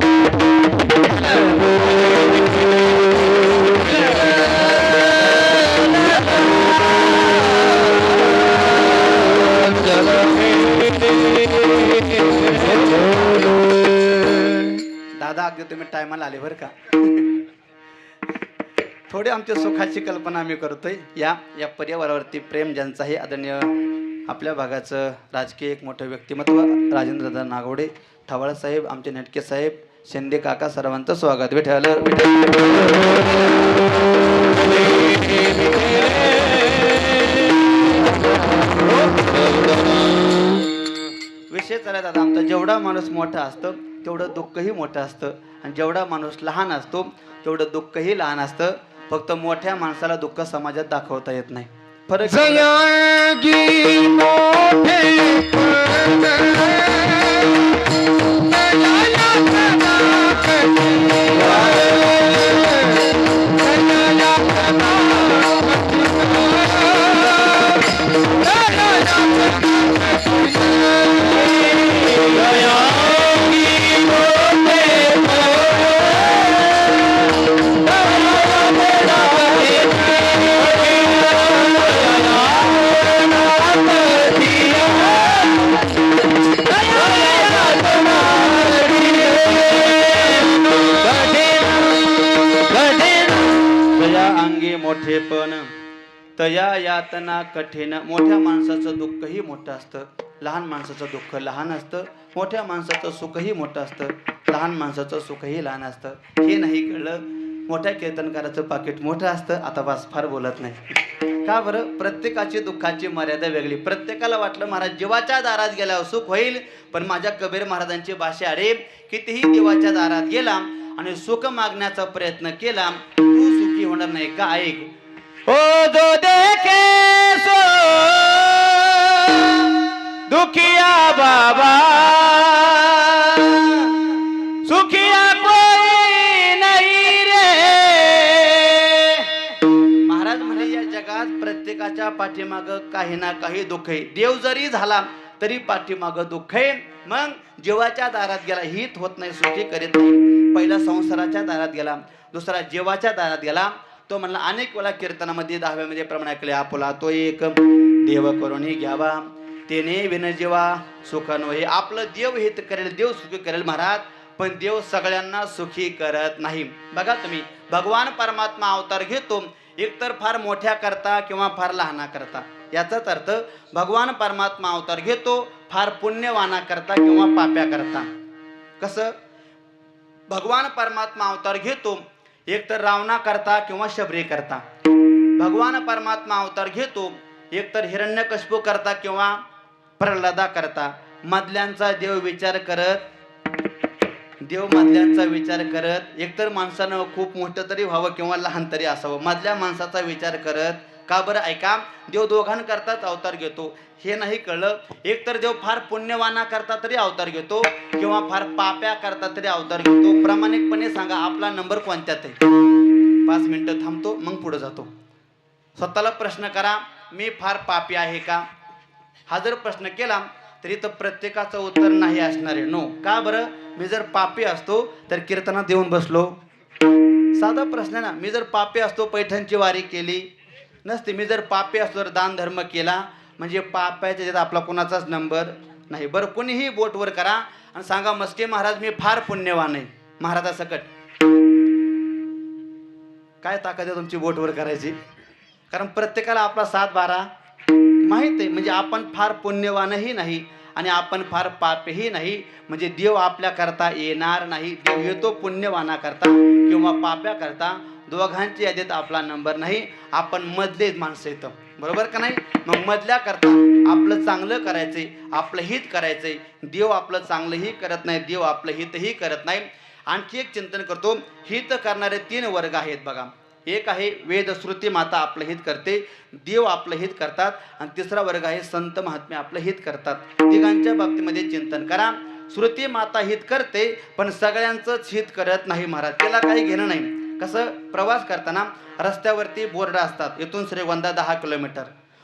दादा अगदी तुम्ही टायमाला आले बरं का. थोडी आमच्या सुखाची कल्पना आम्ही करतोय. या पर्यावरणावरती प्रेम ज्यांचं आहे आदरणीय आपल्या भागाचं राजकीय एक मोठं व्यक्तिमत्व राजेंद्रदादा नागवडे, ठवाळ साहेब, आमचे नेटके साहेब, शिंदे काका, सर्वांचं स्वागत. विठ्ठल विषय चालत आता आमचा. जेवढा माणूस मोठा असतं तेवढं दुःखही मोठं असतं, आणि जेवढा माणूस लहान असतो तेवढं दुःखही लहान असतं. फक्त मोठ्या माणसाला दुःख समाजात दाखवता येत नाही. फरक जयागी मोठेपण तया यातना कठीण. मोठ्या माणसाचं दुःखही मोठं असतं, लहान माणसाचं दुःख लहान असतं. मोठ्या माणसाचं सुखही मोठं असतं, लहान माणसाचं सुखही लहान असतं. हे नाही कळलं. मोठ्या कीर्तनकाराचं पाकिट मोठं असतं. आता बस फार बोलत नाही. का बरं? प्रत्येकाची दुःखाची मर्यादा वेगळी. प्रत्येकाला वाटलं महाराज जीवाच्या दारात गेल्यावर सुख होईल, पण माझ्या कबीर महाराजांची भाषा, अरे कितीही देवाच्या दारात गेला आणि सुख मागण्याचा प्रयत्न केला, तू सुखी होणार नाही का? ऐक. ओ जो देखे सो दुखिया बाबा, सुखिया कोई नहीं रे. महाराज म्हणे या जगात प्रत्येकाच्या पाठीमाग काही ना काही दुःख आहे. देव जरी झाला तरी पाठीमाग दुःख आहे. मग जीवाच्या दारात गेला, हित होत नाही, सुखी करीत नाही. पहिला संसाराच्या दारात गेला, दुसरा जीवाच्या दारात गेला. तो म्हणला अनेक वेळा कीर्तनामध्ये 10व्या मध्ये प्रमाण ऐकले, आपुला तो एक देव करुणी घ्यावा, तेने विन जीवा सुख नव्हे. आपलं देव हित करेल, देव सुखी करेल महाराज, पण देव सगळ्यांना सुखी करत नाही. बघा तुम्ही, भगवान परमात्मा अवतार घेतो एकतर फार मोठ्या करता किंवा फार लहाना करता. याचाच अर्थ भगवान परमात्मा अवतार घेतो फार पुण्यवाना करता किंवा पाप्या करता. कसं? भगवान परमात्मा अवतार घेतो एकतर रावणा करता किंवा शबरी करता. भगवान परमात्मा अवतार घेतो एकतर हिरण्यकशिपू करता किंवा प्रल्हादा करता. मधल्यांचा देव विचार करत एकतर माणसानं खूप मोठं तरी व्हावं किंवा लहान तरी असावं, मधल्या माणसाचा विचार करत. का बरं? ऐका, देव दोघांकरताच अवतार घेतो. हे नाही कळलं. एकतर देव फार पुण्यवाना करता तरी अवतार घेतो किंवा फार पाप्या करता तरी अवतार घेतो. प्रामाणिकपणे सांगा, आपला नंबर कोणत्यात आहे? 5 मिनिटं थांबतो, मग पुढे जातो. स्वतःला प्रश्न करा, मी फार पापी आहे का? हा जर प्रश्न केला तरी तर प्रत्येकाचं उत्तर नाही असणार आहे. नो. का बरं? मी जर पापी असतो तर कीर्तनात येऊन बसलो. साधा प्रश्न आहे ना. मी जर पापी असतो पैठणची वारी केली नसते. मी जर पापी असतो तर दान धर्म केला, म्हणजे पाप्याच्या ज्यात आपला कोणाचाच नंबर नाही. बरं, कोणीही बोटवर करा आणि सांगा, मस्के महाराज मी फार पुण्यवान आहे. महाराजासकट काय ताकद आहे तुमची बोटवर करायची? कारण प्रत्येकाला आपला 7-12 माहीत आहे. म्हणजे आपण फार पुण्यवानही नाही आणि आपण फार पापही नाही. म्हणजे देव आपल्या करता येणार नाही. देव येतो पुण्यवाना करता किंवा पाप्या करता. दोघांच्या यादीत आपला नंबर नाही. आपण मधलेच माणसं येतं, बरोबर का नाही? मग मधल्या करता आपलं चांगलं करायचंय, आपलं हित करायचंय. देव आपलं चांगलंही करत नाही, देव आपलं हितही करत नाही. आणखी एक चिंतन करतो. हित करणारे 3 वर्ग आहेत बघा. एक आहे वेद श्रुती माता आपलं हित करते, देव आपलं हित करतात, आणि तिसरा वर्ग आहे संत महात्मे आपलं हित करतात. तिघांच्या बाबतीमध्ये चिंतन करा. श्रुती माता हित करते पण सगळ्यांचंच हित करत नाही महाराज. त्याला काही घेणं नाही. कसं? प्रवास करताना रस्त्यावरती बोर्ड असतात, इथून श्रीगोंदा 10 किलोमीटर.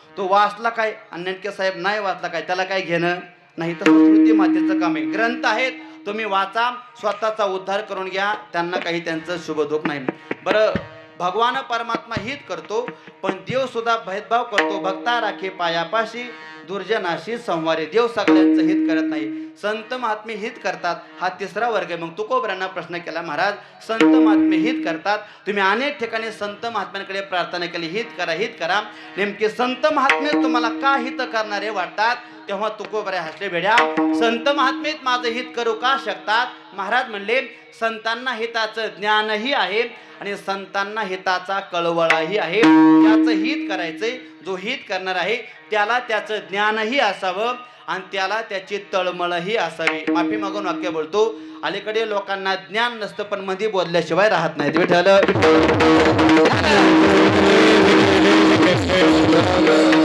तो वाचला काय आणि नेटके साहेब नाही वाचला काय, त्याला काही घेणं नाही. तसं श्रुती मातेचं काम आहे. ग्रंथ आहेत, तुम्ही वाचा, स्वतःचा उद्धार करून घ्या, त्यांना काही त्यांचं शुभदुःख नाही. बरं, भगवान परमात्मा हित करतो, पण देव सुद्धा भेदभाव करतो. भक्ता राखे पायापाशी, दुर्जनाशी संवारे. देव सगळ्यांचं हित करत नाही, संत महात्मे हित करतात. हा तिसरा वर्ग आहे. मग तुकोबरांना प्रश्न केला, महाराज संत महात्मे हित करतात, तुम्ही अनेक ठिकाणी संत महात्म्यांकडे प्रार्थना केली, हित करा हित करा, नेमके संत महात्मे तुम्हाला का हित करणारे वाटतात? तेव्हा तुकोबरे हसले, भेड्या संत महात्मेत माझं हित करू का शकतात? महाराज म्हणले, संतांना हिताचं ज्ञानही आहे आणि संतांना हिताचा कळवळाही आहे. त्याचं हित करायचंय, जो हित करणार आहे त्याला त्याचं ज्ञानही असावं आणि त्याला त्याची तळमळही असावी. माफी मागून वाक्य बोलतो, अलीकडे लोकांना ज्ञान नसतं पण मध्ये बोलल्याशिवाय राहत नाहीत. विठ्ठल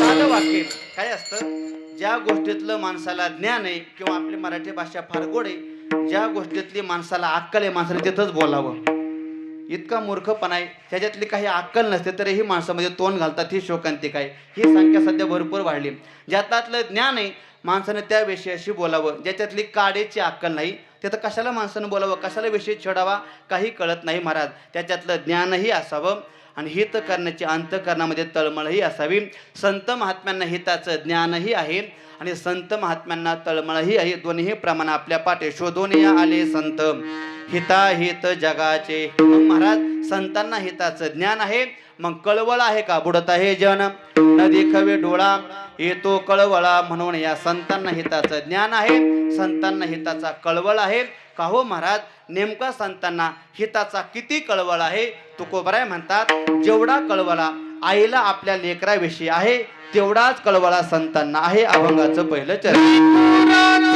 साधं वाक्य काय असतं, ज्या गोष्टीतलं माणसाला ज्ञान आहे किंवा आपली मराठी भाषा फार गोड आहे, ज्या गोष्टीतली माणसाला अक्कल आहे माणसाने तिथंच बोलावं. इतका मूर्खपणा आहे, त्याच्यातली काही अक्कल नसते तरीही माणसामध्ये तोंड घालतात, ही शोकांतिक आहे. ही संख्या सध्या भरपूर वाढली. ज्यातलं ज्ञान आहे माणसाने त्या विषयाशी बोलावं. ज्याच्यातली काडेची अक्कल नाही तिथं कशाला माणसानं बोलावं, कशाला विषय छेडावा, काही कळत नाही. महाराज त्याच्यातलं ज्ञानही असावं आणि हित करण्याची अंतःकरणामध्ये तळमळही असावी. संत महात्म्यांना हिताचं ज्ञानही आहे आणि संत महात्म्यांना तळमळही आहे. दोन्ही प्रमाण आपल्या पाठे शोधून या आले संत, हिताहित जगाचे. मग महाराज संतांना हिताचं ज्ञान आहे, मग कळवळ आहे का? बुडत आहे जन नदी खवे डोळा, येतो कळवळा. म्हणून या संतांना हिताचं ज्ञान आहे, संतांना हिताचा कळवळ आहे. का हो महाराज, नेमका संतांना हिताचा किती कळवळ आहे? तुकोबराय म्हणतात, जेवढा कळवळा आईला आपल्या लेकराविषयी आहे तेवढाच कळवळा संतांना आहे. अभंगाचं पहिलं चरण.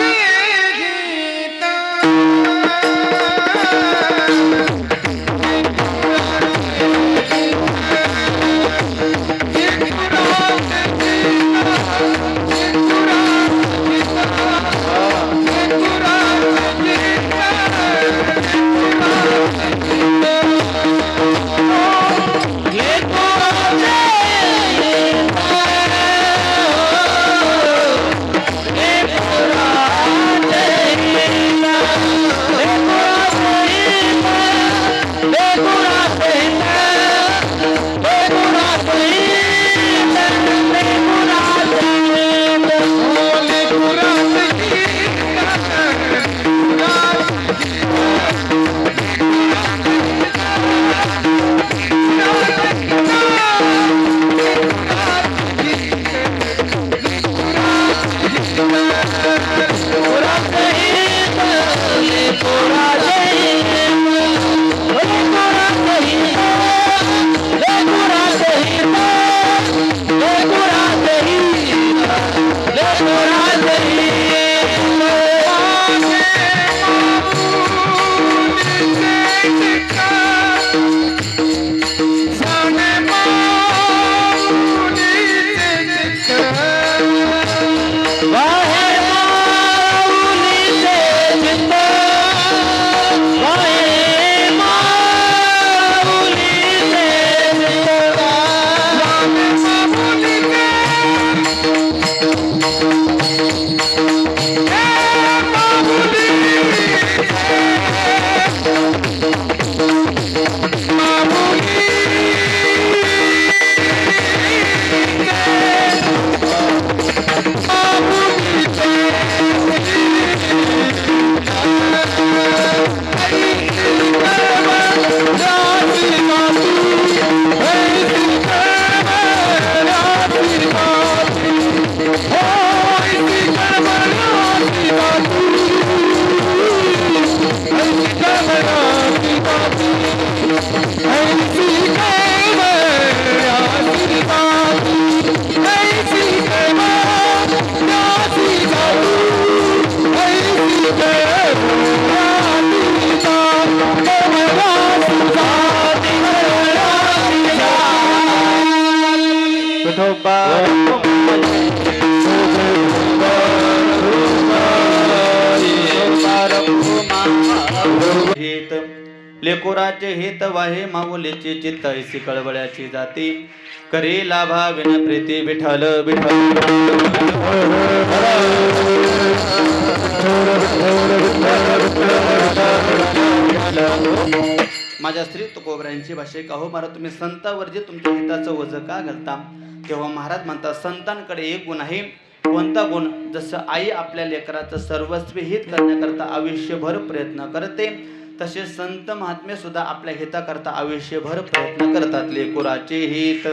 हित लेकोराचे हित वाहे माऊलीची चित्त ऐसी कळवळ्याची जाती करी लाभा विन प्रीती विठ्ठल विठ्ठल. माझ्या माझ्या श्री तुकोबरायांची भाषा का हो महाराज तुम्ही संतावर जे तुमच्या हिताचं वजं का घालता? तेव्हा महाराज म्हणतात संतांकडे एक गुण आहे. कोणता गुण? जसं आई आपल्या लेकराचं सर्वस्वी हित करण्याकरता आयुष्यभर प्रयत्न करते, तसे संत महात्मे सुद्धा आपल्या हिताकरता आयुष्यभर प्रयत्न करतात. लेकुराचे हित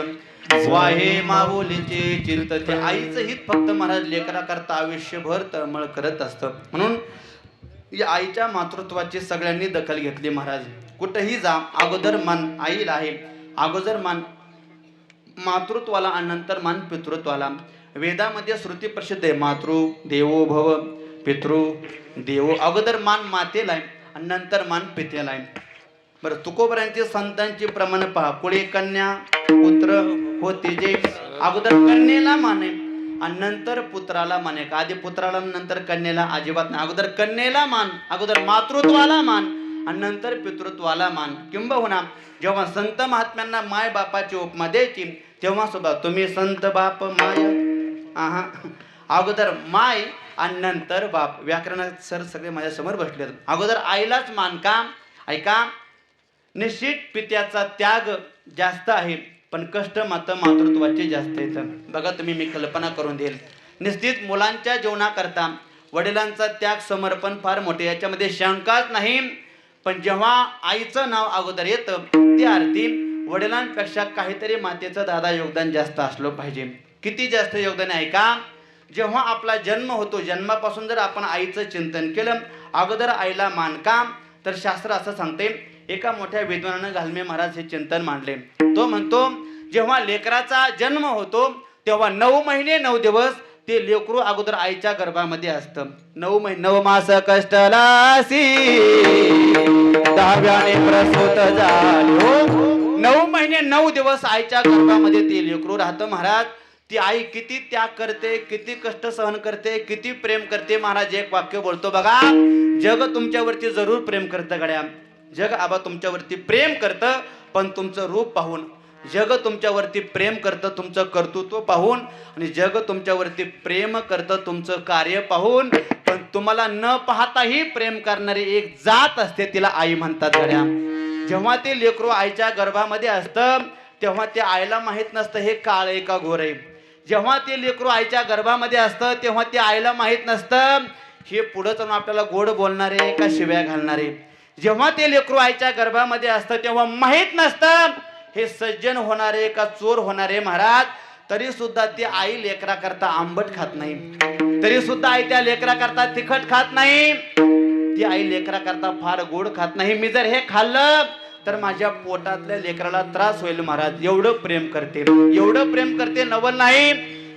वाहे माऊलीचे चिंत. ते आईचं हित फक्त महाराज लेकराकरता आयुष्यभर तळमळ करत असतं. म्हणून या आईच्या मातृत्वाची सगळ्यांनी दखल घेतली. महाराज कुठेही जा अगोदर मान आईला आहे, अगोदर मान मातृत्वाला आणि नंतर मान पितृत्वाला. वेदामध्ये श्रुती प्रसिद्ध आहे, मातृ देवो भव पितृ देवो. अगोदर मान मातेला आहे आणि नंतर मान पितेला आहे. बरं तुकोबरांची संतांची प्रमाण पहा. कुळे कन्या पुत्र होते जे अगोदर कन्येला माने आणि नंतर पुत्राला माने. का आधी पुत्राला नंतर कन्येला अजिबात नाही. अगोदर कन्येला मान, अगोदर मातृत्वाला मान आणि नंतर पितृत्वाला मान. किंबहुना जेव्हा संत महात्म्यांना माय बापाची उपमा द्यायची तेव्हा सुद्धा तुम्ही संत बाप माय अगोदर माय आणि नंतर बाप. व्याकरणात सर सगळे माझ्या समोर बसले. अगोदर आईलाच मान का? ऐका, निश्चित पित्याचा त्याग जास्त आहे पण कष्ट मात्र मातृत्वाचे जास्त आहेत. बघा तुम्ही, मी कल्पना करून देईल. निश्चित मुलांच्या जीवनाकरता वडिलांचा त्याग समर्पण फार मोठे, याच्यामध्ये शंकाच नाही. पण जेव्हा आईचं नाव अगोदर येतं त्या अर्थी वडिलांपेक्षा काहीतरी मातेचं दादा योगदान जास्त असलं पाहिजे. किती जास्त योगदान आहे का? जेव्हा आपला जन्म होतो जन्मापासून जर आपण आईचं चिंतन केलं, अगोदर आईला मान का? तर शास्त्र असं सांगते. एका मोठ्या विद्वानानं घालमे महाराज हे चिंतन मांडले. तो म्हणतो जेव्हा लेकराचा जन्म होतो तेव्हा 9 महिने 9 दिवस ते लेकरू अगोदर आईच्या गर्भामध्ये असतं. 9 महिने 9 मास कष्टलासी 10व्याने प्रसूत झालो. 9 महिने 9 दिवस आईच्या गर्भामध्ये ते लेकरू राहतं. महाराज ती आई किती त्याग करते, किती कष्ट सहन करते, किती प्रेम करते. महाराज एक वाक्य बोलतो बघा, जग तुमच्यावरती जरूर प्रेम करतं गड्या. जग आबा तुमच्यावरती प्रेम करतं पण तुमचं रूप पाहून. जग तुमच्यावरती प्रेम करतं तुमचं कर्तृत्व पाहून आणि जग तुमच्यावरती प्रेम करतं तुमचं कार्य पाहून. पण तुम्हाला न पाहताही प्रेम करणारी एक जात असते, तिला आई म्हणतात गड्या. जेव्हा ते लेकरू आईच्या गर्भामध्ये असतं तेव्हा त्या आईला माहित नसतं हे काळ आहे का घोर आहे. जेव्हा ते लेकरू आईच्या गर्भामध्ये असतं तेव्हा त्या आईला माहित नसतं हे पुढं चालून आपल्याला गोड बोलणारे का शिव्या घालणारे. जेव्हा ते लेकरू आईच्या गर्भामध्ये असतं तेव्हा माहित नसतं हे सज्जन होणारे का चोर होणारे. महाराज तरी सुद्धा ती आई लेकरा करता आंबट खात नाही, तरी सुद्धा आई त्या लेकरा करता तिखट खात नाही. ती आई लेकरा करता फार गोड खात नाही. मी जर हे खाल्लं तर माझ्या पोटातल्या लेकराला त्रास होईल. महाराज एवढं प्रेम करते, एवढं प्रेम करते, नवल नाही.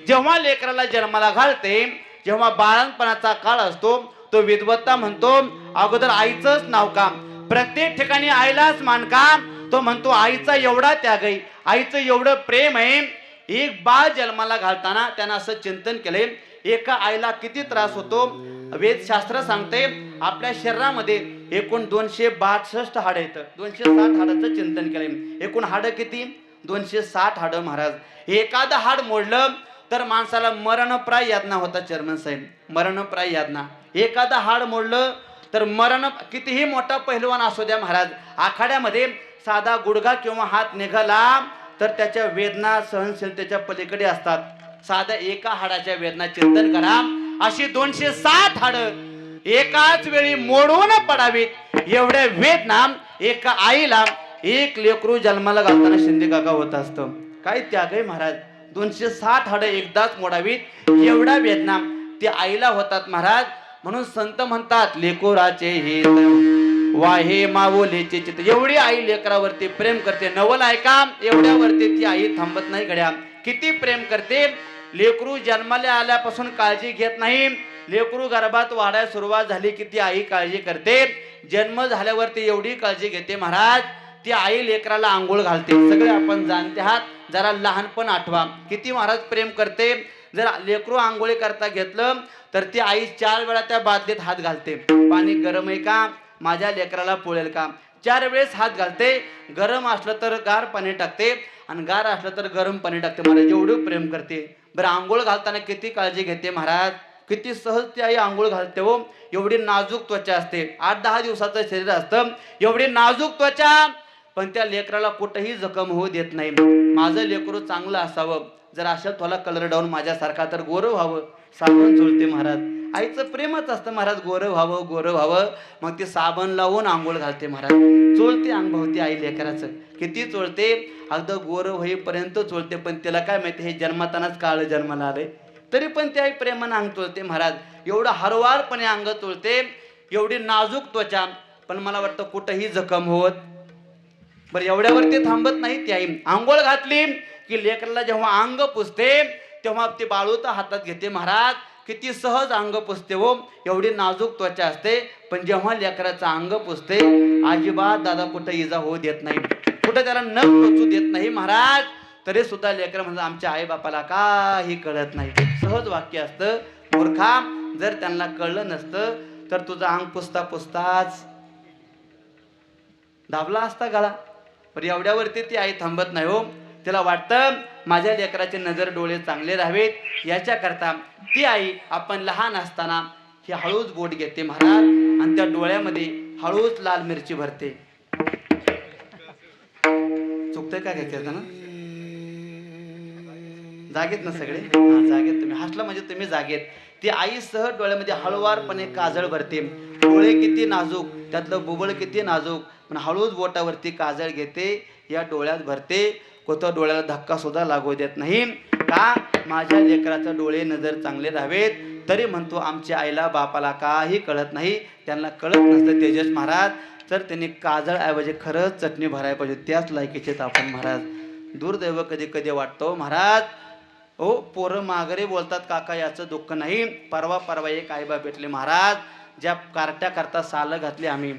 जेव्हा लेकराला जन्माला घालते, जेव्हा बाळणपणाचा काळ असतो, तो विद्वत्ता म्हणतो अगोदर आईचंच नाव का? प्रत्येक ठिकाणी आईलाच मान का? तो म्हणतो आईचा एवढा त्याग आहे, आईचं एवढं प्रेम आहे. एक बाळ जन्माला घालताना त्यानं असं चिंतन केले एका आईला किती त्रास होतो. वेदशास्त्र सांगते आपल्या शरीरामध्ये एकूण 262 हाड आहेत. 260 हाडाचं चिंतन केलंय. एकूण हाड किती? 260 हाड. महाराज एखादं हाड मोडलं तर माणसाला मरणप्राय यातना होता. चेअरमन साहेब, मरणप्राय यातना. एखादं हाड मोडलं तर मरण, कितीही मोठा पहिलवान असू द्या महाराज, आखाड्यामध्ये साधा गुडघा किंवा हात निघाला तर त्याच्या वेदना सहनशीलतेच्या पलीकडे असतात. साधा एका हाडाच्या वेदना चिंतन करा. अशी 260 हाड एकाच वेळी मोडून पडावीत एवढ्या वेदना एका आईला एक लेकरू जन्माला घालताना शिंदे काका होत असतं. काय त्याग आहे महाराज. 260 हाड एकदाच मोडावीत एवढ्या वेदना त्या आईला होतात महाराज. म्हणून संत म्हणतात लेकराचे हित वाहे माऊलीचे चित्त. एवढी आई लेकरावरती प्रेम करते. नवल आहे का? एवढ्यावरती ती आई थांबत नाही गड्या. किती प्रेम करते. लेकरू जन्माला आल्यापासून काळजी घेत नाही. लेकरू गर्भात वाढायला सुरुवात झाली की ती आई काळजी करते. जन्म झाल्यावरती एवढी काळजी घेते महाराज. ती आई लेकराला आंघोळ घालते. सगळे आपण जाणते आहात. जरा लहानपण आठवा किती महाराज प्रेम करते. जर लेकरू आंघोळी करता घेतलं तर ती आई 4 वेळा त्या बादलीत हात घालते. पाणी गरम आहे का? माझ्या लेकराला पोळेल का? 4 वेळेस हात घालते. गरम असलं तर गार पाणी टाकते आणि गार असलं तर गरम पाणी टाकते. महाराज एवढं प्रेम करते. बरं आंघोळ घालताना किती काळजी घेते महाराज. किती सहज ती आई आंघोळ घालते हो. एवढी नाजूक त्वचा असते. 8-10 दिवसाचं शरीर असतं. एवढी नाजूक त्वचा पण त्या लेकराला कुठेही जखम होऊ देत नाही. माझं लेकरू चांगलं असावं, जर अशा थोला कलर डाऊन माझ्यासारखा तर गोरं व्हावं, साबण चोळते महाराज. आईचं प्रेमच असतं महाराज, गोरं व्हावं गोरं व्हावं. मग ते साबण लावून आंघोळ घालते महाराज, चोळते अंगभोवती आई लेकराचं. किती चोळते, अगदी गोरं होईपर्यंत चोळते. पण त्याला काय माहिती, हे जन्मतानाच काळ जन्माला आलंय, तरी पण ते आई प्रेमानं अंग चोळते महाराज. एवढं हरवारपणे अंग चोळते, एवढी नाजूक त्वचा, पण मला वाटतं कुठंही जखम होत. बरं एवढ्यावरती थांबत नाही ती आई. आंघोळ घातली की लेकराला जेव्हा अंग पुसते तेव्हा ती बाळूत हातात घेते महाराज. किती सहज अंग पुसते हो, एवढी नाजूक त्वचा असते. पण जेव्हा लेकराचं अंग पुसते अजिबात दादा कुठं इजा होऊ देत नाही, कुठं त्याला नख टोचू देत नाही महाराज. तरी सुद्धा लेकर म्हणजे आमच्या आई बापाला काही कळत नाही. सहज वाक्य असतं, मूर्खा जर त्यांना कळलं नसतं तर तुझं अंग पुसता पुसताच दाबला असता गळा. पण एवढ्यावरती ती आई थांबत नाही हो. तिला वाटतं माझ्या लेकराचे नजर डोळे चांगले राहावेत, याच्याकरता ती आई आपण लहान असताना ही हळूच बोट घेते महाराज आणि त्या डोळ्यामध्ये हळूच लाल मिरची भरते. चुकतंय काय घ्यायचं ना, जागेत ना सगळे, जागेत तुम्ही हसला म्हणजे तुम्ही जागेत. ती आई सहज डोळ्यामध्ये हळूवारपणे काजळ भरते. डोळे किती नाजूक, त्यातलं बुबळ किती नाजूक, पण हळूच बोटावरती काजळ घेते, या डोळ्यात भरते. कोणत्या डोळ्याला धक्का सुद्धा लागू देत नाही. का, माझ्या लेकराचं डोळे नजर चांगले राहावेत. तरी म्हणतो आमच्या आईला बापाला काही कळत नाही, त्यांना कळत नसतं तेजस महाराज. तर त्यांनी काजळ ऐवजी खरंच चटणी भरायला पाहिजे, त्याच लायकीचे आपण महाराज. दुर्दैव कधी कधी वाटतो महाराज. हो पोरं माघारी बोलतात काका याचं दुःख नाही. परवा एक आईबा भेटले महाराज, ज्या कार्ट्या करता सालं घातली आम्ही,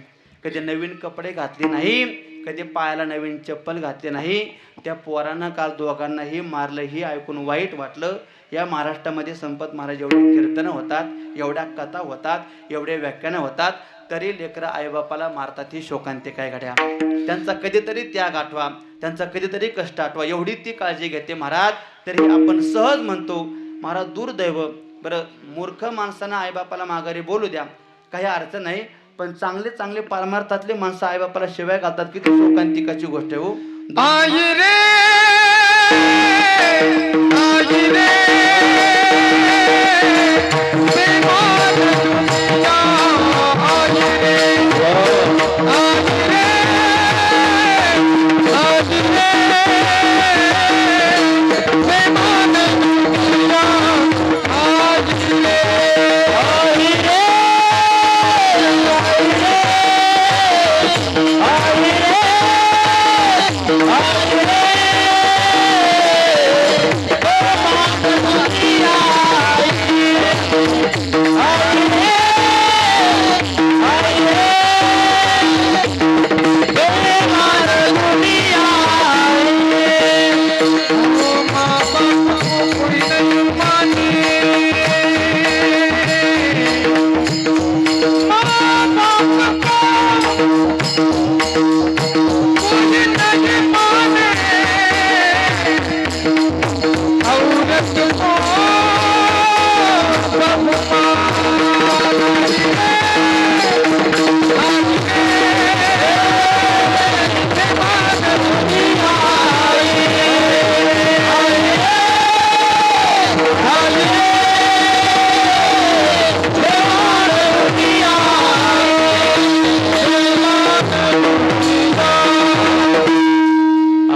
कधी नवीन कपडे घातले नाही, कधी पायाला नवीन चप्पल घातली नाही. त्या पोरानं काल दोघांनाही मारलं. ही ऐकून वाईट वाटलं. या महाराष्ट्रामध्ये संपत महाराज एवढे कीर्तनं होतात, एवढ्या कथा होतात, एवढे व्याख्यानं होतात, तरी लेकरं आईबापाला मारतात. ही शोकांतिका आहे गड्या. त्यांचा कधीतरी त्याग आठवा, त्यांचा कधीतरी कष्ट आठवा, एवढी ती काळजी घेते महाराज. तरी आपण सहज म्हणतो महाराज दुर्दैव. बरं मूर्ख माणसानं आईबापाला माघारी बोलू द्या, काही अडचण नाही, पण चांगले चांगले परमार्थातले माणसं आईबापाला शिवाय घालतात. किती शोकांतिकाची गोष्ट आहे हो. आई रे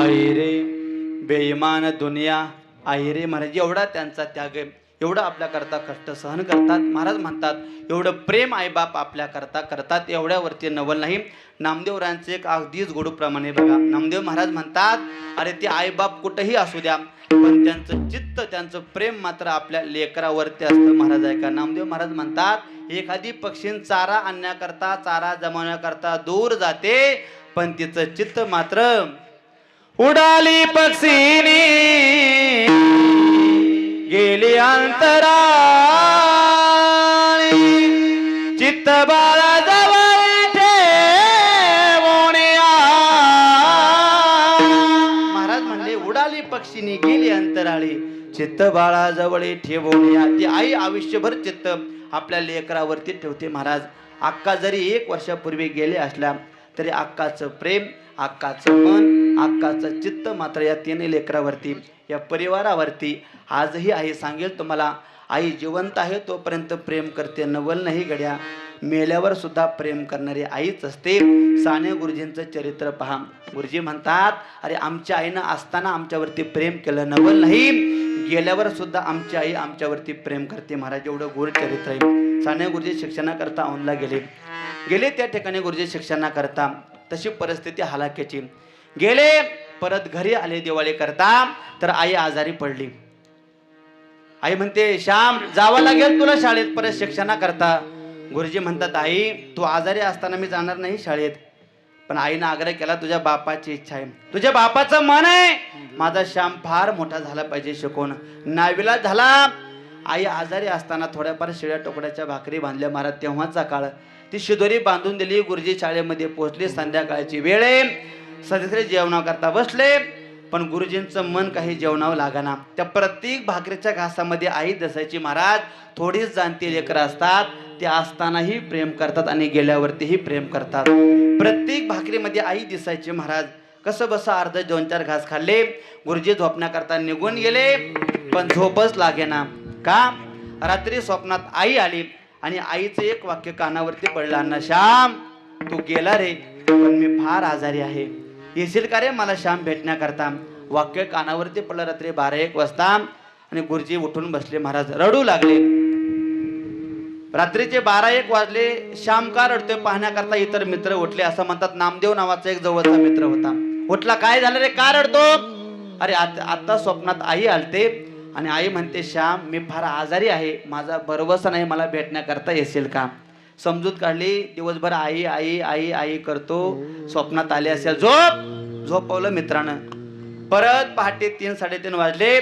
आई रे बेईमान दुनिया आई रे महाराज. एवढा त्यांचा त्याग आहे, एवढं आपल्याकरता कष्ट सहन करतात. महाराज म्हणतात एवढं प्रेम आईबाप आपल्याकरता करतात, एवढ्यावरती नवल नाही. नामदेवरायांचे एक अगदीच गोडूप्रमाणे बघा. नामदेव महाराज म्हणतात अरे ते आईबाप कुठेही असू द्या, पण त्यांचं चित्त त्यांचं प्रेम मात्र आपल्या लेकरावरती असतं. महाराज आहे का. नामदेव महाराज म्हणतात एखादी पक्षीन चारा आणण्याकरता, चारा जमवण्याकरता दूर जाते, पण तिचं चित्त मात्र उडाली पक्षीनी गेली अंतराळी, चित्त बाळा जवळ ठेवून महाराज म्हणले उडाली पक्षीनी गेली अंतराळी, चित्त बाळा जवळ ठेवून या. ती आई आयुष्यभर चित्त आपल्या लेकरावरती ठेवते महाराज. अक्का जरी 1 वर्षापूर्वी गेले असल्या तरी अक्काचं प्रेम, अक्काचं मन, अक्काचं चित्त मात्र या तिन्ही लेकरावरती, या परिवारावरती आजही आई सांगेल तुम्हाला. आई जिवंत आहे तोपर्यंत प्रेम करते, नवल नाही गड्या. मेल्यावर सुद्धा प्रेम करणारी आईच असते. साने गुरुजींचं चरित्र पहा. गुरुजी म्हणतात, अरे आमच्या आईनं असताना आमच्यावरती प्रेम केलं, नवल नाही. गेल्यावर सुद्धा आमची आई आमच्यावरती प्रेम करते. महाराज एवढं गोड चरित्र आहे. साने गुरुजी शिक्षणाकरता औंधला गेले त्या ठिकाणी गुरुजी शिक्षणाकरता. तशी परिस्थिती हलाखीची. गेले, परत घरी आले दिवाळी करता, तर आई आजारी पडली. आई म्हणते, श्याम जावं लागेल तुला शाळेत परत शिक्षणाकरता. गुरुजी म्हणतात, आई तू आजारी असताना मी जाणार नाही शाळेत. पण आईनं आग्रह केला, तुझ्या बापाची इच्छा आहे, तुझ्या बापाचं मन आहे, माझा श्याम फार मोठा झाला पाहिजे शिकून. नाविलाज झाला. आई आजारी असताना थोड्याफार शिळ्या टोकड्याच्या भाकरी बांधल्या. महाराज तेव्हाचा काळ. ती शिदोरी बांधून दिली. गुरुजी शाळेमध्ये पोहोचले. संध्याकाळची वेळ आहे. सगळे जेवणाकरता बसले. पण गुरुजींचं मन काही जेवणावं लागना. त्या प्रत्येक भाकरीच्या घासामध्ये आई दिसायची. महाराज थोडीच जाणती लेकरं असतात, ते असतानाही प्रेम करतात आणि गेल्यावरतीही प्रेम करतात. प्रत्येक भाकरीमध्ये आई दिसायची. महाराज कसं बसा अर्ध 2-4 घास खाल्ले. गुरुजी झोपण्याकरता निघून गेले, पण झोपच लागेना. का? रात्री स्वप्नात आई आली आणि आईचं एक वाक्य कानावरती पडलं, अण्णा श्याम तू गेला रे, पण मी फार आजारी आहे, येशील का रे मला श्याम भेटण्याकरता. वाक्य कानावरती पडलं. रात्री 12-1 वाजता आणि गुरुजी उठून बसले. महाराज रडू लागले. रात्रीचे 12-1 वाजले. श्याम का रडतोय पाहण्याकरता इतर मित्र उठले. असं म्हणतात, नामदेव नावाचा एक जवळचा मित्र होता. उठला, काय झालं रे, का रडतो? अरे आता स्वप्नात आई आलते आणि आई म्हणते, श्याम मी फार आजारी आहे, माझा भरवसा नाही, मला भेटण्याकरता येशील का. समजूत काढली. दिवसभर आई आई आई आई करतो. स्वप्नात आले असेल. झोपवलं मित्रानं. परत पहाटे 3-3:30 वाजले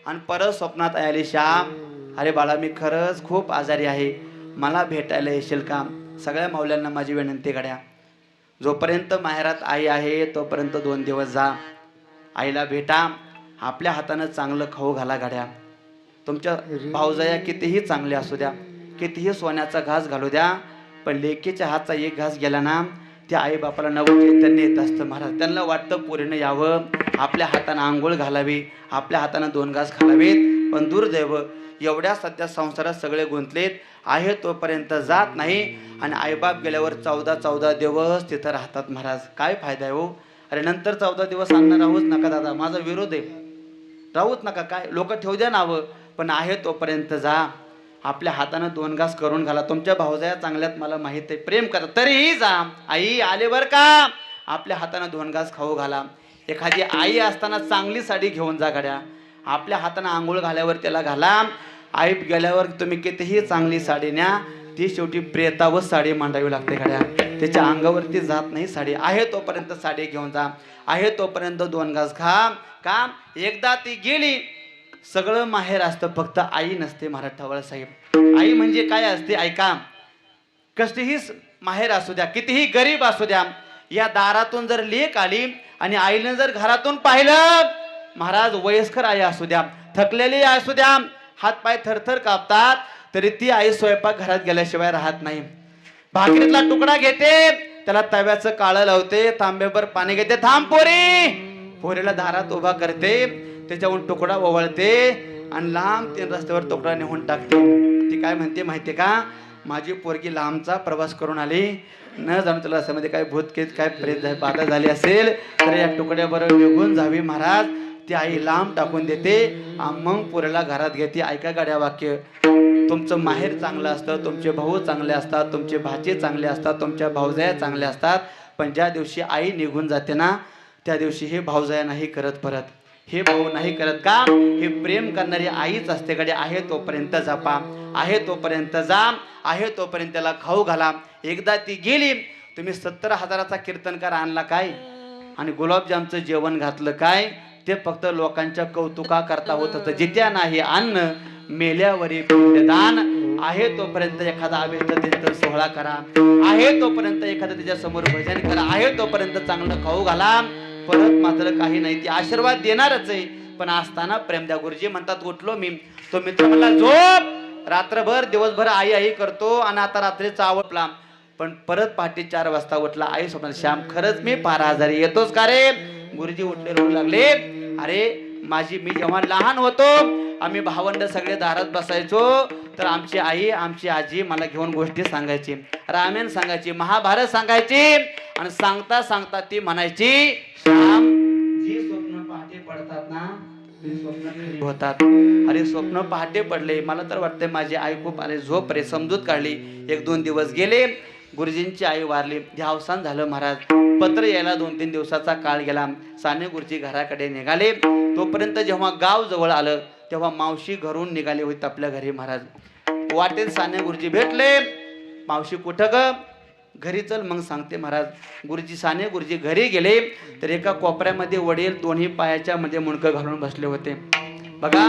आणि परत स्वप्नात आली. श्याम अरे बाळा मी खरंच खूप आजारी आहे, मला भेटायला येशील का. सगळ्या माऊल्यांना माझी विनंती गड्या, जोपर्यंत माहेरात आई आहे तोपर्यंत 2 दिवस जा, आईला भेटा, आपल्या हातानं चांगलं खाऊ घाला गड्या. तुमच्या भावजया कितीही चांगल्या असू द्या, कितीही सोन्याचा घास घालू द्या, पण लेकीच्या हातचा एक घास गेला ना, त्या आई बापाला नवं चैतन्य येत असतं. महाराज त्यांना वाटतं पोरीनं यावं, आपल्या हातानं आंघोळ घालावी, आपल्या हातानं 2 घास खालावेत. पण दुर्दैव एवढ्या सध्या संसारात सगळे गुंतलेत. आहे तोपर्यंत जात नाही आणि आईबाप गेल्यावर 14 दिवस तिथं राहतात. महाराज काय फायदा आहे हो. अरे नंतर 14 दिवस आणणं राहूच नका दादा, माझा विरोध आहे, राहूच नका. काय लोक ठेवू द्या नावं, पण आहे तोपर्यंत जा, आपल्या हातानं 2 घास करून घाला. तुमच्या भावजया चांगल्यात मला माहित आहे, प्रेम करा, तरीही जा. आई आले बर का, आपल्या हातानं 2 घास खाऊ घाला. एखादी आई असताना चांगली साडी घेऊन जा गड्या, आपल्या हातानं आंघोळ घाल्यावर त्याला घाला. आई गेल्यावर तुम्ही कितीही चांगली साडी न्या, ती शेवटी प्रेतावर साडी मांडावी लागते गड्या, त्याच्या अंगावरती जात नाही साडी. आहे तोपर्यंत साडी घेऊन जा, आहे तोपर्यंत 2 घास खा. काम एकदा ती गेली सगळं माहेर असतं, फक्त आई नसते. महाराज ठवळ साहेब, आई म्हणजे काय असते ऐका. कशीही माहेर असू द्या, कितीही गरीब असू द्या, या दारातून जर लेक आली आणि आईनं जर घरातून पाहिलं, महाराज वयस्कर आई असू द्या, थकलेली असू द्या, हातपाय थरथर कापतात, तरी ती आई स्वयंपाक घरात गेल्याशिवाय राहत नाही. भाकरीतला तुकडा घेते, त्याला तव्याचं काळं लावते, तांब्यावर पाणी घेते, थांब पोरी, पोरीला दारात उभा करते, त्याच्यावरून तुकडा ओवळते आणि लांब 3 रस्त्यावर तुकडा नेऊन टाकते. ती काय म्हणते माहितीये का, माझी पोरगी लांबचा प्रवास करून आली, न जाणून तुला असं मध्ये काय भूतकेत काय प्रेत बाधा झाली असेल तर या तुकड्याबरोबर निघून जावी. महाराज ती आई लांब टाकून देते, मग पोरीला घरात घेते. ऐका गाड्या वाक्य, तुमचं माहेर चांगलं असतं, तुमचे भाऊ चांगले असतात, तुमचे भाचे चांगले असतात, तुमच्या भावजया चांगल्या असतात, पण ज्या दिवशी आई निघून जाते ना, त्या दिवशी हे भावजया नाही करत परत, हे भाऊ नाही करत. का? हे प्रेम करणारी आईच असते कडे. आहे तोपर्यंत जपा, आहे तोपर्यंत जा, आहे तोपर्यंत त्याला खाऊ घाला. एकदा ती गेली, तुम्ही 70,000चा कीर्तनकार आणला काय आणि गुलाबजामचं जेवण घातलं काय, ते फक्त लोकांच्या कौतुका करता होत होतं. जित्या नाही अन्न मेल्यावरी पिंडदान. आहे तोपर्यंत एखादा अभिष्ट सोहळा करा, आहे तोपर्यंत एखादं त्याच्या समोर भजन करा, आहे तोपर्यंत चांगलं खाऊ घाला. परत मात्र काही नाही, ती आशीर्वाद देणारच आहे, पण असताना प्रेम द्या. गुरुजी म्हणतात उठलो मी, तो मित्र म्हणला झोप, रात्रभर दिवसभर आई आई करतो आणि आता रात्रीचा आवडला, पण परत पहाटे 4 वाजता उठला. आई स्वप्नात, श्याम खरंच मी 12,000 येतोच का रे? गुरुजी उठले, रडू लागले. अरे मी जेव्हा लहान होतो, आम्ही भावंड सगळे दारात बसायचो, तर आमची आई आमची आजी मला घेऊन गोष्टी सांगायची, रामायण सांगायची, महाभारत सांगायची. आणि सांगता सांगता ती म्हणायची, श्याम जी स्वप्न पहाटे पडतात ना ती स्वप्न खरी होतात. अरे स्वप्न पहाटे पडले, मला तर वाटतंय माझी आई खूप आले झोप रे, समजूत काढली. 1-2 दिवस गेले, गुरुजींची आई वारली, जे अवसान झालं महाराज. पत्र यायला 2-3 दिवसाचा काळ गेला. साने गुरुजी घराकडे निघाले. तोपर्यंत जेव्हा गाव जवळ आलं तेव्हा मावशी घरून निघाली होती आपल्या घरी महाराज. वाटेत साने गुरुजी भेटले. मावशी कुठं ग? घरी चल मग सांगते महाराज. साने गुरुजी घरी गेले तर एका कोपऱ्यामध्ये वडील दोन्ही पायाच्या मध्ये मुंडकं घालून बसले होते. बघा,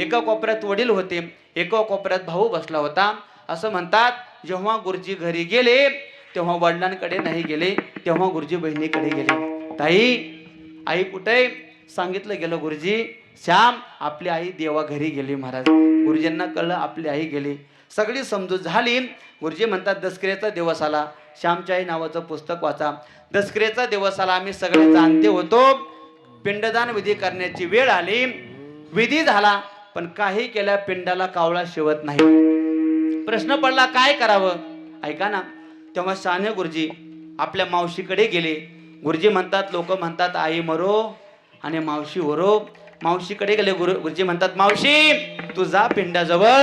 एका कोपऱ्यात वडील होते, एका कोपऱ्यात भाऊ बसला होता. असं म्हणतात, जेव्हा गुरुजी घरी गेले तेव्हा वडिलांकडे नाही गेले, तेव्हा गुरुजी बहिणीकडे गेले. ताई, आई कुठे? सांगितलं गेलं गुरुजी, श्याम आपली आई देवा घरी गेली महाराज. गुरुजींना कळलं आपली आई गेली. सगळी समजूत झाली. गुरुजी म्हणतात, दसकरेचा दिवस आला, श्यामच्या आई नावाचं पुस्तक वाचा. दसकरेचा दिवस आला, आम्ही सगळे जाणते होतो. पिंडदान विधी करण्याची वेळ आली. विधी झाला, पण काही केल्या पिंडाला कावळा शिवत नाही. प्रश्न पडला काय करावं? ऐका ना, तेव्हा साने गुरुजी आपल्या मावशीकडे गेले. गुरुजी म्हणतात, लोक म्हणतात आई मरो आणि मावशी वरो. मावशीकडे गेले. गुरुजी म्हणतात, मावशी तू जा पिंडाजवळ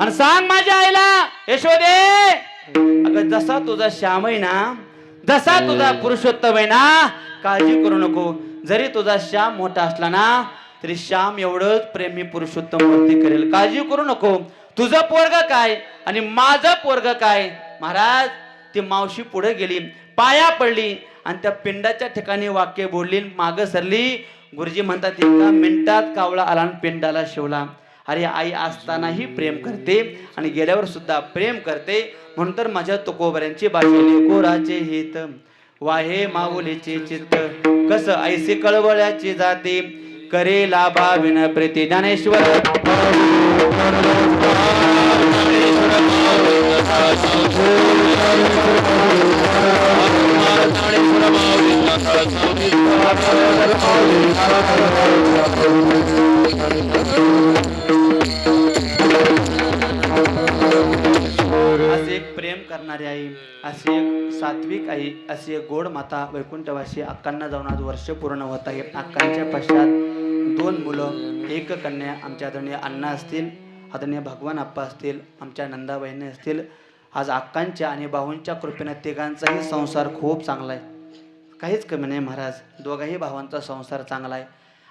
आणि सांग माझ्या आईला, यशोदे अगं जसा तुझा श्याम आहे ना, जसा तुझा पुरुषोत्तम आहे ना, काळजी करू नको. जरी तुझा श्याम मोठा असला ना तरी श्याम एवढंच प्रेमी पुरुषोत्तम वरती करेल, काळजी करू नको. तुझं पोरग काय आणि माझं पोरग काय? महाराज, ती मावशी पुढे गेली, पाया पडली आणि त्या पिंडाच्या ठिकाणी वाक्य बोलली, मागं सरली. गुरुजी म्हणतात, एका मिनिटात कावळा आला आणि पिंडाला शिवला. अरे आई असतानाही प्रेम करते आणि गेल्यावर सुद्धा प्रेम करते. म्हणून तर माझ्या तुकोबऱ्यांची बाशिले कोराचे हित वाहे माऊलीचे चित्त, कसं ऐसे कळवळ्याची जाते करेला भाविन प्रीती. ज्ञानेश्वर असे एक प्रेम करणारी आई, अशी एक सात्विक आई, अशी एक गोड माता वैकुंठवासी अक्कांना जाऊन आज वर्ष पूर्ण होत आहे. अक्कांच्या पश्चात 2 मुलं, 1 कन्या. आमच्या आदरणीय अण्णा असतील, आदरणीय भगवान आप्पा असतील, आमच्या नंदाबाईंनी असतील. आज अक्कांच्या आणि भाऊंच्या कृपेने तिघांचाही संसार खूप चांगला आहे, काहीच कमी नाही महाराज. दोघाही भावांचा संसार चांगला आहे.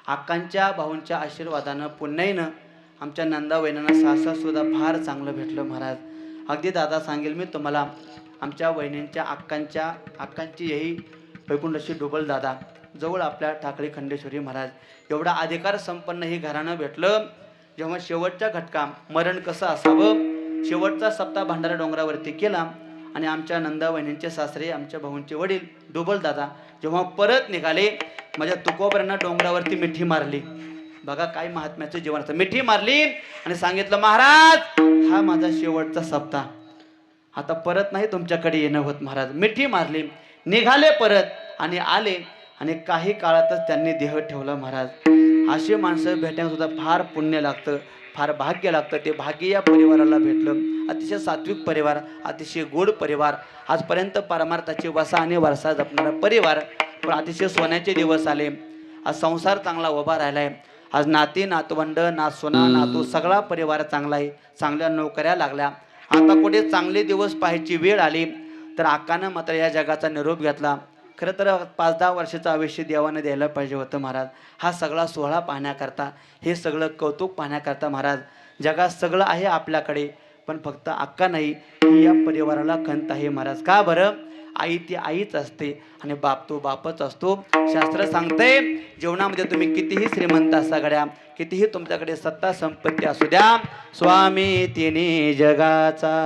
अक्कांच्या भाऊंच्या आशीर्वादानं पुण्याईनं आमच्या नंदाबाईंना सासर सुद्धा फार चांगलं भेटलं महाराज. अगदी दादा सांगेल मी तुम्हाला, आमच्या वहिनींच्या अक्कांची यही वैकुंठशी डोबल दादा जवळ आपल्या ठाकरे खंडेश्वरी महाराज. एवढा अधिकार संपन्न हे घराणं भेटलं. जेव्हा शेवटच्या घटका मरण कसं असावं, शेवटचा सप्ताह भांडारा डोंगरावरती केला आणि आमच्या नंदा वहिनींचे सासरे, आमच्या भाऊंचे वडील डोबल दादा जेव्हा परत निघाले, माझ्या तुकोबऱ्यांना डोंगरावरती मिठी मारली. बघा काय महात्म्याचं जीवन असतं. मिठी मारली आणि सांगितलं, महाराज हा माझा शेवटचा सप्ताह, आता परत नाही तुमच्याकडे येणं होत महाराज. मिठी मारली, निघाले परत आणि आले आणि काही काळातच त्यांनी देह ठेवला महाराज. अशी माणसं भेटण्यास सुद्धा फार पुण्य लागतं, फार भाग्य लागतं. ते भाग्य या परिवाराला भेटलं. अतिशय सात्विक परिवार, अतिशय गोड परिवार, आजपर्यंत परमार्थाची वसा आणि वारसा जपणारा परिवार. पण अतिशय सोन्याचे दिवस आले. आज संसार चांगला उभा राहिलाय. आज नाती नातवंड नातसुना नातू सगळा परिवार चांगला आहे. चांगल्या नोकऱ्या लागल्या. आता कुठे चांगले दिवस पाहायची वेळ आली तर अक्कानं मात्र या जगाचा निरोप घेतला. खरं तर 5-10 वर्षाचं आयुष्य देवानं द्यायला पाहिजे होतं महाराज. हा सगळा सोहळा पाहण्याकरता, हे सगळं कौतुक पाहण्याकरता महाराज. जगात सगळं आहे आपल्याकडे, पण फक्त अक्का नाही, ही या परिवाराला खंत आहे महाराज. का बरं? आई ती आईच असते आणि बाप तो बापच असतो. शास्त्र सांगतंय, जीवनामध्ये तुम्ही कितीही श्रीमंत असा गड्या, कितीही तुमच्याकडे सत्ता संपत्ती असू द्या, स्वामी तिन्ही जगाचा,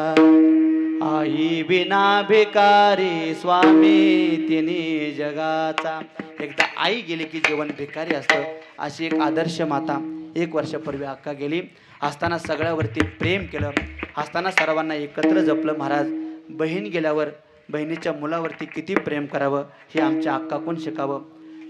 आई बिना भिकारी, स्वामी तिन्ही जगाचा. एकदा आई गेली की जीवन भिकारी असतं. अशी एक आदर्श माता 1 वर्षापूर्वी अक्का गेली. असताना सगळ्यावरती प्रेम केलं, असताना सर्वांना एकत्र जपलं महाराज. बहीण गेल्यावर बहिणीच्या मुलावरती किती प्रेम करावं हे आमच्या अक्काकडून शिकावं.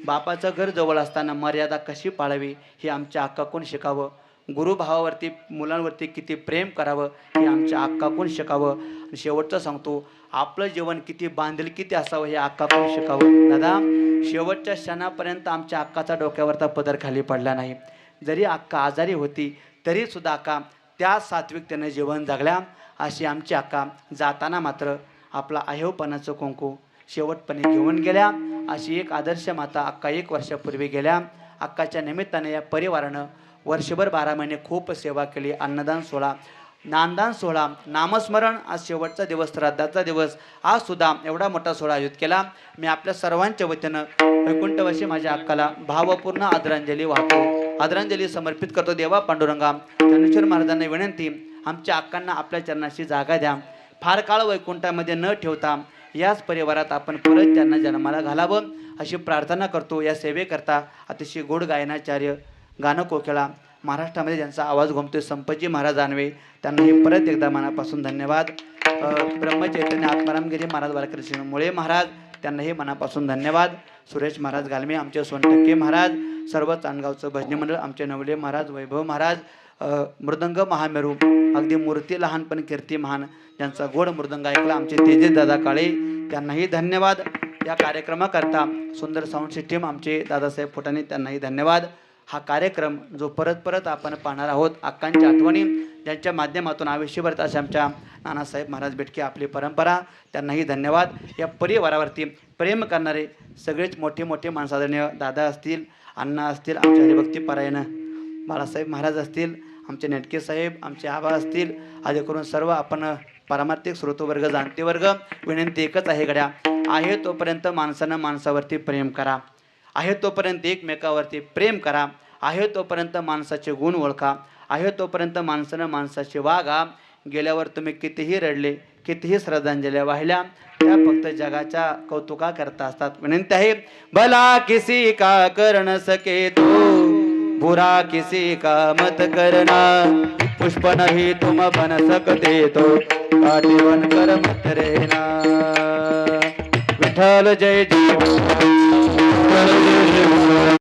बापाचं घर जवळ असताना मर्यादा कशी पाळावी हे आमच्या अक्काकडून शिकावं. गुरुभावावरती मुलांवरती किती प्रेम करावं हे आमच्या अक्काकडून शिकावं. आणि शेवटचं सांगतो, आपलं जीवन किती बांधिलकीत असावं हे अक्काकडून शिकावं. दादा, शेवटच्या क्षणापर्यंत आमच्या अक्काचा डोक्यावरचा पदर खाली पडला नाही. जरी अक्का आजारी होती तरीसुद्धा अक्का त्या सात्विकतेने जीवन जगल्या. अशी आमची अक्का जाताना मात्र आपला अहेवपणाचं कुंकू शेवटपणे घेऊन गेल्या. अशी एक आदर्श माता अक्का 1 वर्षापूर्वी गेल्या. अक्काच्या निमित्ताने या परिवारानं वर्षभर 12 महिने खूप सेवा केली. अन्नदान सोहळा, नामदान सोहळा, नामस्मरण, आज शेवटचा दिवस, श्राद्धाचा दिवस, आज सुद्धा एवढा मोठा सोहळा आयोजित केला. मी आपल्या सर्वांच्या वतीनं वैकुंठवासी माझ्या अक्काला भावपूर्ण आदरांजली वाहतो, आदरांजली समर्पित करतो. देवा पांडुरंगा, ज्ञानेश्वर महाराजांना विनंती, आमच्या अक्कांना आपल्या चरणाशी जागा द्या. फार काळ वैकुंठामध्ये न ठेवता याच परिवारात आपण परत त्यांना जन्माला घालावं अशी प्रार्थना करतो. या सेवेकरता अतिशय गोड गायनाचार्य, गाणं कोकिळा महाराष्ट्रामध्ये ज्यांचा आवाज घुमतोय संपतजी महाराज आणवे, त्यांनाही परत एकदा मनापासून धन्यवाद. ब्रह्मचैतन्य आत्मारामगिरी महाराज बालकृष्ण मुळे महाराज, त्यांनाही मनापासून धन्यवाद. सुरेश महाराज गालमे, आमचे सोनटक्के महाराज, सर्व चांदगावचं भजनी मंडळ, आमचे नवले महाराज, वैभव महाराज, मृदंग महामेरू, अगदी मूर्ती लहान पण कीर्ती महान, ज्यांचा गोड मृदंग ऐकला आमचे तेजस दादा काळे, त्यांनाही धन्यवाद. या कार्यक्रमाकरता सुंदर साऊंड सिस्टीम आमचे दादासाहेब फुटाणे, त्यांनाही धन्यवाद. हा कार्यक्रम जो परत परत आपण पाहणार आहोत, अक्कांच्या आठवणी ज्यांच्या माध्यमातून आयुष्यभर असे आमच्या नानासाहेब महाराज बेटके आपली परंपरा, त्यांनाही धन्यवाद. या परिवारावरती प्रेम करणारे सगळेच मोठे मोठे माणसादरणीय दादा असतील, अण्णा असतील, आमचे हरिभक्तीपरायण बाळासाहेब महाराज असतील, आमचे नेटके साहेब, आमचे आबा असतील, आधी करून सर्व आपण पारमार्थिक श्रोतवर्ग, जाणते वर्ग, विनंती एकच आहे गड्या, आहे तोपर्यंत माणसानं माणसावरती प्रेम करा, आहे तोपर्यंत एकमेकावरती प्रेम करा, आहे तोपर्यंत माणसाचे गुण ओळखा, आहे तोपर्यंत माणसानं माणसाचे वागा. गेल्यावर तुम्ही कितीही रडले, कितीही श्रद्धांजल्या वाहिल्या, त्या फक्त जगाच्या कौतुका करता असतात. विनंती आहे, भला किसी का कर न सके तो, बुरा किसी का मत करना, पुष्प नहीं तुम बन सकते तो, काटी बन कर मत रहना. विठ्ठल जय जय